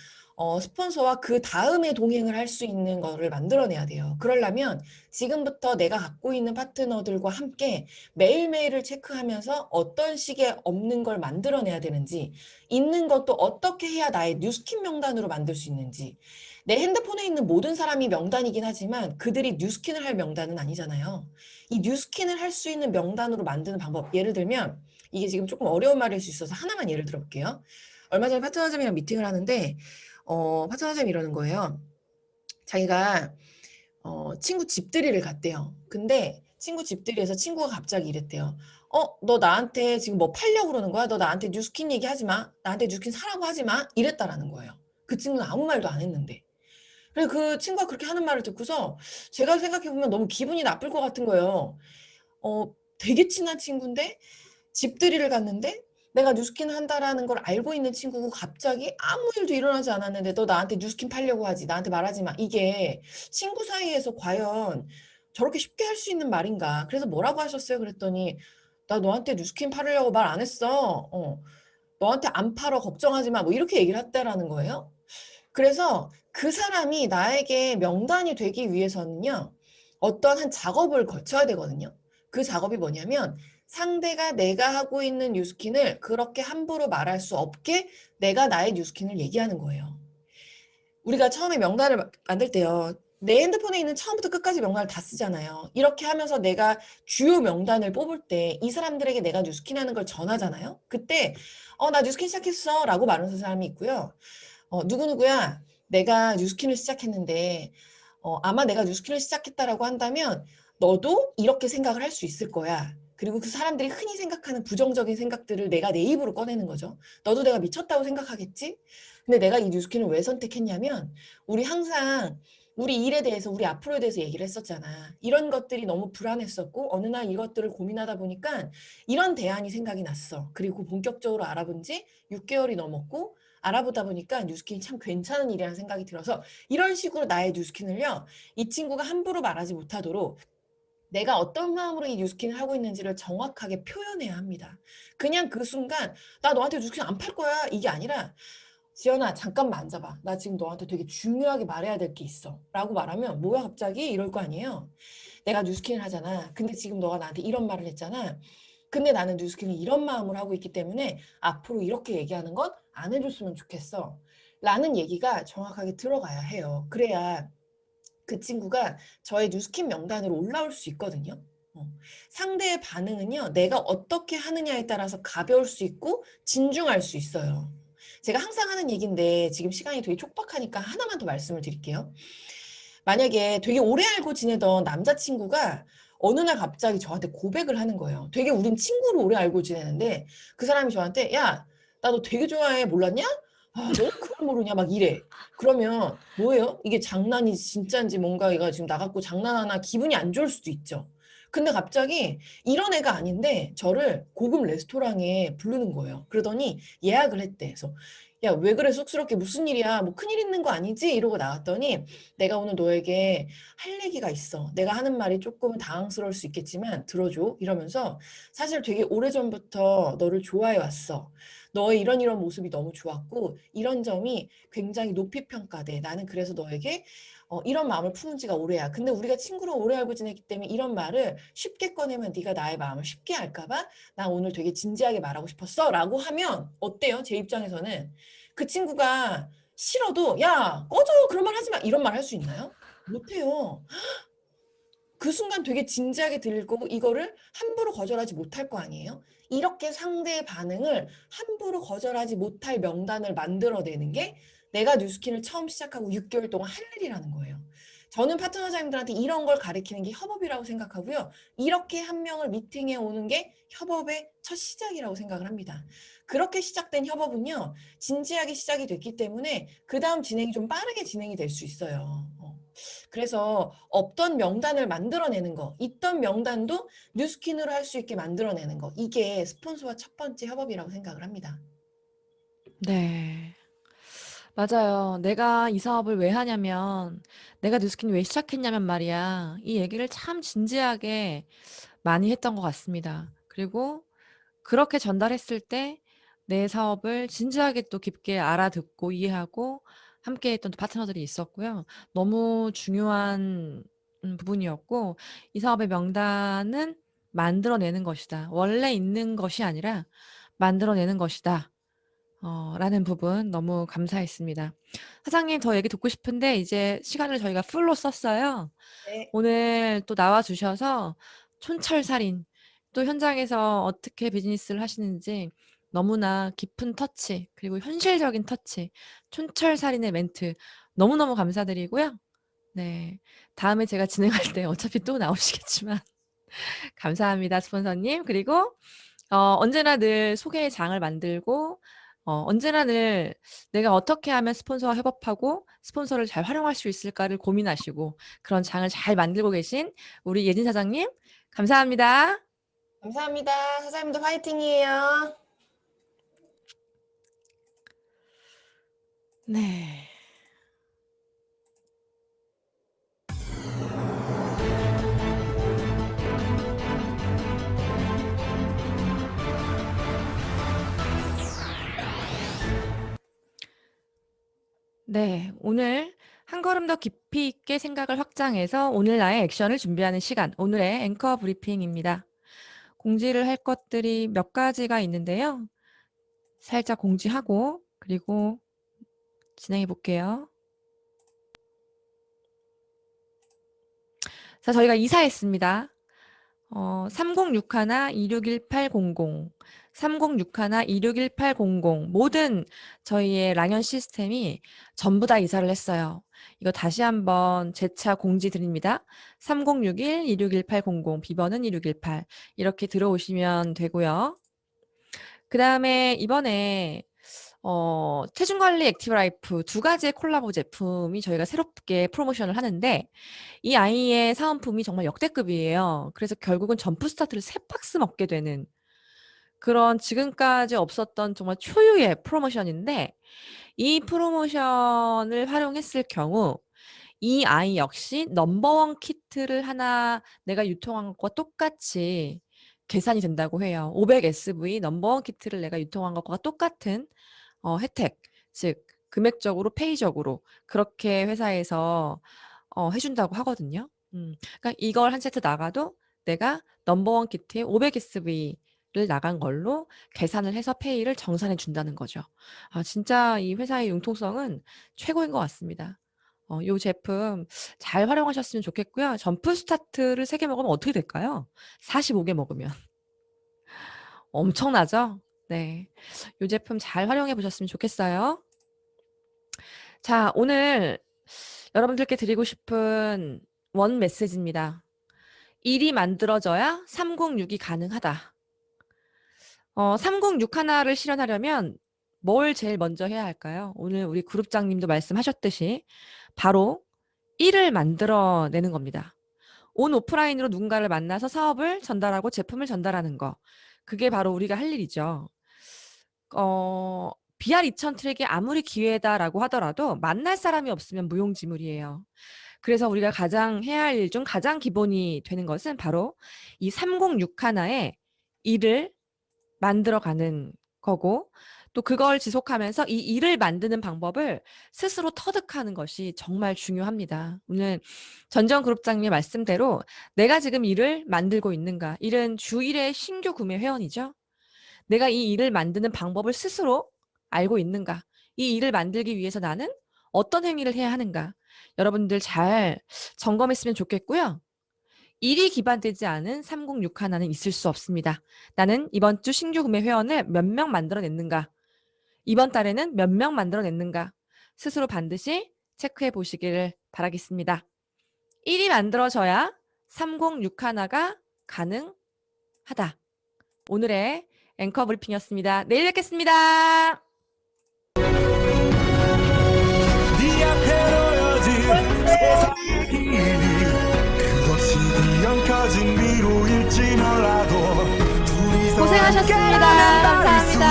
스폰서와 그 다음에 동행을 할 수 있는 거를 만들어내야 돼요. 그러려면 지금부터 내가 갖고 있는 파트너들과 함께 매일매일을 체크하면서 어떤 식의 없는 걸 만들어내야 되는지, 있는 것도 어떻게 해야 나의 뉴스킨 명단으로 만들 수 있는지. 내 핸드폰에 있는 모든 사람이 명단이긴 하지만 그들이 뉴스킨을 할 명단은 아니잖아요. 이 뉴스킨을 할 수 있는 명단으로 만드는 방법, 예를 들면 이게 지금 조금 어려운 말일 수 있어서 하나만 예를 들어볼게요. 얼마 전에 파트너점이랑 미팅을 하는데 파트너점이 이러는 거예요. 자기가 친구 집들이를 갔대요. 근데 친구 집들이에서 친구가 갑자기 이랬대요. 너 나한테 지금 뭐 팔려고 그러는 거야? 너 나한테 뉴스킨 얘기하지 마. 나한테 뉴스킨 사라고 하지 마. 이랬다라는 거예요. 그 친구는 아무 말도 안 했는데. 그래서 그 친구가 그렇게 하는 말을 듣고서 제가 생각해보면 너무 기분이 나쁠 것 같은 거예요. 되게 친한 친구인데 집들이를 갔는데 내가 뉴스킨 한다라는 걸 알고 있는 친구고 갑자기 아무 일도 일어나지 않았는데 너 나한테 뉴스킨 팔려고 하지, 나한테 말하지 마. 이게 친구 사이에서 과연 저렇게 쉽게 할 수 있는 말인가. 그래서 뭐라고 하셨어요? 그랬더니 나 너한테 뉴스킨 팔으려고 말 안 했어. 너한테 안 팔어, 걱정하지 마. 뭐 이렇게 얘기를 했다라는 거예요. 그래서 그 사람이 나에게 명단이 되기 위해서는요, 어떤 한 작업을 거쳐야 되거든요. 그 작업이 뭐냐면 상대가 내가 하고 있는 뉴스킨을 그렇게 함부로 말할 수 없게 내가 나의 뉴스킨을 얘기하는 거예요. 우리가 처음에 명단을 만들 때요, 내 핸드폰에 있는 처음부터 끝까지 명단을 다 쓰잖아요. 이렇게 하면서 내가 주요 명단을 뽑을 때 이 사람들에게 내가 뉴스킨 하는 걸 전하잖아요. 그때 나 뉴스킨 시작했어 라고 말하는 사람이 있고요. 누구누구야, 내가 뉴스킨을 시작했는데 아마 내가 뉴스킨을 시작했다라고 한다면 너도 이렇게 생각을 할 수 있을 거야. 그리고 그 사람들이 흔히 생각하는 부정적인 생각들을 내가 내 입으로 꺼내는 거죠. 너도 내가 미쳤다고 생각하겠지? 근데 내가 이 뉴스킨을 왜 선택했냐면 우리 항상 우리 일에 대해서, 우리 앞으로에 대해서 얘기를 했었잖아. 이런 것들이 너무 불안했었고 어느 날 이것들을 고민하다 보니까 이런 대안이 생각이 났어. 그리고 본격적으로 알아본 지 6개월이 넘었고 알아보다 보니까 뉴스킨이 참 괜찮은 일이라는 생각이 들어서 이런 식으로 나의 뉴스킨을요, 이 친구가 함부로 말하지 못하도록 내가 어떤 마음으로 이 뉴스킨을 하고 있는지를 정확하게 표현해야 합니다. 그냥 그 순간 나 너한테 뉴스킨 안 팔 거야 이게 아니라 지연아 잠깐만 앉아봐. 나 지금 너한테 되게 중요하게 말해야 될 게 있어 라고 말하면 뭐야 갑자기 이럴 거 아니에요. 내가 뉴스킨을 하잖아. 근데 지금 너가 나한테 이런 말을 했잖아. 근데 나는 뉴스킨을 이런 마음으로 하고 있기 때문에 앞으로 이렇게 얘기하는 건 안 해줬으면 좋겠어 라는 얘기가 정확하게 들어가야 해요. 그래야 그 친구가 저의 뉴스킨 명단으로 올라올 수 있거든요. 상대의 반응은요, 내가 어떻게 하느냐에 따라서 가벼울 수 있고 진중할 수 있어요. 제가 항상 하는 얘기인데 지금 시간이 되게 촉박하니까 하나만 더 말씀을 드릴게요. 만약에 되게 오래 알고 지내던 남자친구가 어느 날 갑자기 저한테 고백을 하는 거예요. 되게 우린 친구로 오래 알고 지내는데 그 사람이 저한테 야, 나 너 되게 좋아해. 몰랐냐? 너 그걸 모르냐? 막 이래. 그러면 뭐예요? 이게 장난인지 진짜인지 뭔가 얘가 지금 나갖고 장난하나 기분이 안 좋을 수도 있죠. 근데 갑자기 이런 애가 아닌데 저를 고급 레스토랑에 부르는 거예요. 그러더니 예약을 했대. 그래서 야, 왜 그래 쑥스럽게 무슨 일이야? 뭐 큰일 있는 거 아니지? 이러고 나왔더니 내가 오늘 너에게 할 얘기가 있어. 내가 하는 말이 조금 당황스러울 수 있겠지만 들어줘. 이러면서 사실 되게 오래전부터 너를 좋아해 왔어. 너의 이런 모습이 너무 좋았고 이런 점이 굉장히 높이 평가돼. 나는 그래서 너에게 이런 마음을 품은 지가 오래야. 근데 우리가 친구로 오래 알고 지냈기 때문에 이런 말을 쉽게 꺼내면 네가 나의 마음을 쉽게 알까 봐 나 오늘 되게 진지하게 말하고 싶었어 라고 하면 어때요? 제 입장에서는 그 친구가 싫어도 야 꺼져 그런 말 하지 마 이런 말 할 수 있나요? 못해요. 그 순간 되게 진지하게 들고 이거를 함부로 거절하지 못할 거 아니에요? 이렇게 상대의 반응을 함부로 거절하지 못할 명단을 만들어내는 게 내가 뉴스킨을 처음 시작하고 6개월 동안 할 일이라는 거예요. 저는 파트너자님들한테 이런 걸 가르치는 게 협업이라고 생각하고요. 이렇게 한 명을 미팅에 오는 게 협업의 첫 시작이라고 생각을 합니다. 그렇게 시작된 협업은요, 진지하게 시작이 됐기 때문에 그 다음 진행이 좀 빠르게 진행이 될 수 있어요. 그래서 없던 명단을 만들어내는 거, 있던 명단도 뉴스킨으로 할 수 있게 만들어내는 거, 이게 스폰서와 첫 번째 협업이라고 생각을 합니다. 네. 맞아요. 내가 이 사업을 왜 하냐면, 내가 뉴스킨 왜 시작했냐면 말이야. 이 얘기를 참 진지하게 많이 했던 것 같습니다. 그리고 그렇게 전달했을 때 내 사업을 진지하게 또 깊게 알아듣고 이해하고 함께했던 또 파트너들이 있었고요. 너무 중요한 부분이었고 이 사업의 명단은 만들어내는 것이다. 원래 있는 것이 아니라 만들어내는 것이다. 라는 부분 너무 감사했습니다. 사장님 더 얘기 듣고 싶은데 이제 시간을 저희가 풀로 썼어요. 네. 오늘 또 나와주셔서 촌철살인 또 현장에서 어떻게 비즈니스를 하시는지 너무나 깊은 터치 그리고 현실적인 터치 촌철살인의 멘트 너무너무 감사드리고요. 네, 다음에 제가 진행할 때 어차피 또 나오시겠지만 감사합니다 스폰서님. 그리고 언제나 늘 소개의 장을 만들고 언제나 늘 내가 어떻게 하면 스폰서와 협업하고 스폰서를 잘 활용할 수 있을까를 고민하시고 그런 장을 잘 만들고 계신 우리 예진 사장님 감사합니다. 감사합니다. 사장님도 화이팅이에요. 네. 네, 오늘 한 걸음 더 깊이 있게 생각을 확장해서 오늘 나의 액션을 준비하는 시간, 오늘의 앵커 브리핑입니다. 공지를 할 것들이 몇 가지가 있는데요. 살짝 공지하고 그리고 진행해 볼게요. 자, 저희가 이사했습니다. 3061-261800 3061-261800 모든 저희의 랑연 시스템이 전부 다 이사를 했어요. 이거 다시 한번 재차 공지 드립니다. 3061-261800 비번은 2618 이렇게 들어오시면 되고요. 그 다음에 이번에 체중관리 액티브라이프 두 가지의 콜라보 제품이 저희가 새롭게 프로모션을 하는데 이 아이의 사은품이 정말 역대급이에요. 그래서 결국은 점프 스타트를 3박스 먹게 되는 그런 지금까지 없었던 정말 초유의 프로모션인데 이 프로모션을 활용했을 경우 이 아이 역시 넘버원 키트를 하나 내가 유통한 것과 똑같이 계산이 된다고 해요. 500SV 넘버원 키트를 내가 유통한 것과 똑같은 혜택, 즉 금액적으로 페이적으로 그렇게 회사에서 해준다고 하거든요. 그러니까 이걸 한 세트 나가도 내가 넘버원 키트에 500SV를 나간 걸로 계산을 해서 페이를 정산해 준다는 거죠. 아, 진짜 이 회사의 융통성은 최고인 것 같습니다. 이 제품 잘 활용하셨으면 좋겠고요. 점프 스타트를 3개 먹으면 어떻게 될까요? 45개 먹으면. 엄청나죠? 네. 이 제품 잘 활용해 보셨으면 좋겠어요. 자, 오늘 여러분들께 드리고 싶은 원 메시지입니다. 일이 만들어져야 306이 가능하다. 306 하나를 실현하려면 뭘 제일 먼저 해야 할까요? 오늘 우리 그룹장님도 말씀하셨듯이 바로 일을 만들어내는 겁니다. 온 오프라인으로 누군가를 만나서 사업을 전달하고 제품을 전달하는 거. 그게 바로 우리가 할 일이죠. BR2000 트랙이 아무리 기회다라고 하더라도 만날 사람이 없으면 무용지물이에요. 그래서 우리가 가장 해야 할 일 중 가장 기본이 되는 것은 바로 이 306 하나의 일을 만들어가는 거고 또 그걸 지속하면서 이 일을 만드는 방법을 스스로 터득하는 것이 정말 중요합니다. 오늘 전정그룹장님의 말씀대로 내가 지금 일을 만들고 있는가? 일은 주 1회 신규 구매 회원이죠. 내가 이 일을 만드는 방법을 스스로 알고 있는가? 이 일을 만들기 위해서 나는 어떤 행위를 해야 하는가? 여러분들 잘 점검했으면 좋겠고요. 일이 기반되지 않은 306 하나는 있을 수 없습니다. 나는 이번 주 신규 구매 회원을 몇 명 만들어냈는가? 이번 달에는 몇 명 만들어냈는가? 스스로 반드시 체크해 보시기를 바라겠습니다. 일이 만들어져야 306 하나가 가능하다. 오늘의 앵커 브리핑이었습니다. 내일 뵙겠습니다. 네 앞에 놓여진 세상의 길이 그것이 뒤엉켜진 위로일지 몰라도 둘이서 고생하셨습니다. 감사합니다.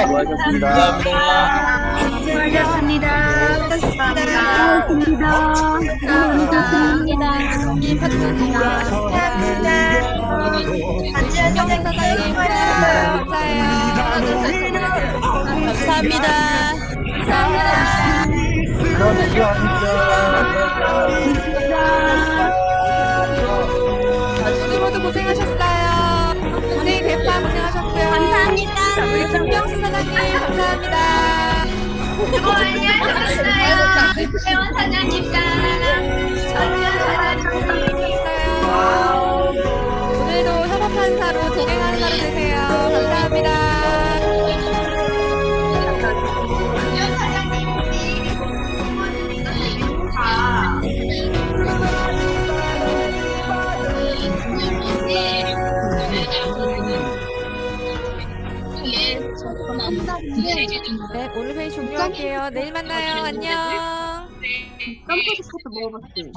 수고하셨습니다. 파트너님. 김경선 사장님 고생하셨어요. 감사해요. 감사합니다. 모두 모두 고생하셨어요. 선생님 대파 고생하셨고요. 감사합니다. 우리 김경수 사장님 감사합니다. 회원 사장님과 오늘도 협업판사로 동행하는 하루 되세요. 감사합니다. 회원 사장님 네, 오늘 회의 종료할게요. 내일 만나요. 안녕. 깜빡이 카드 먹어봤어요.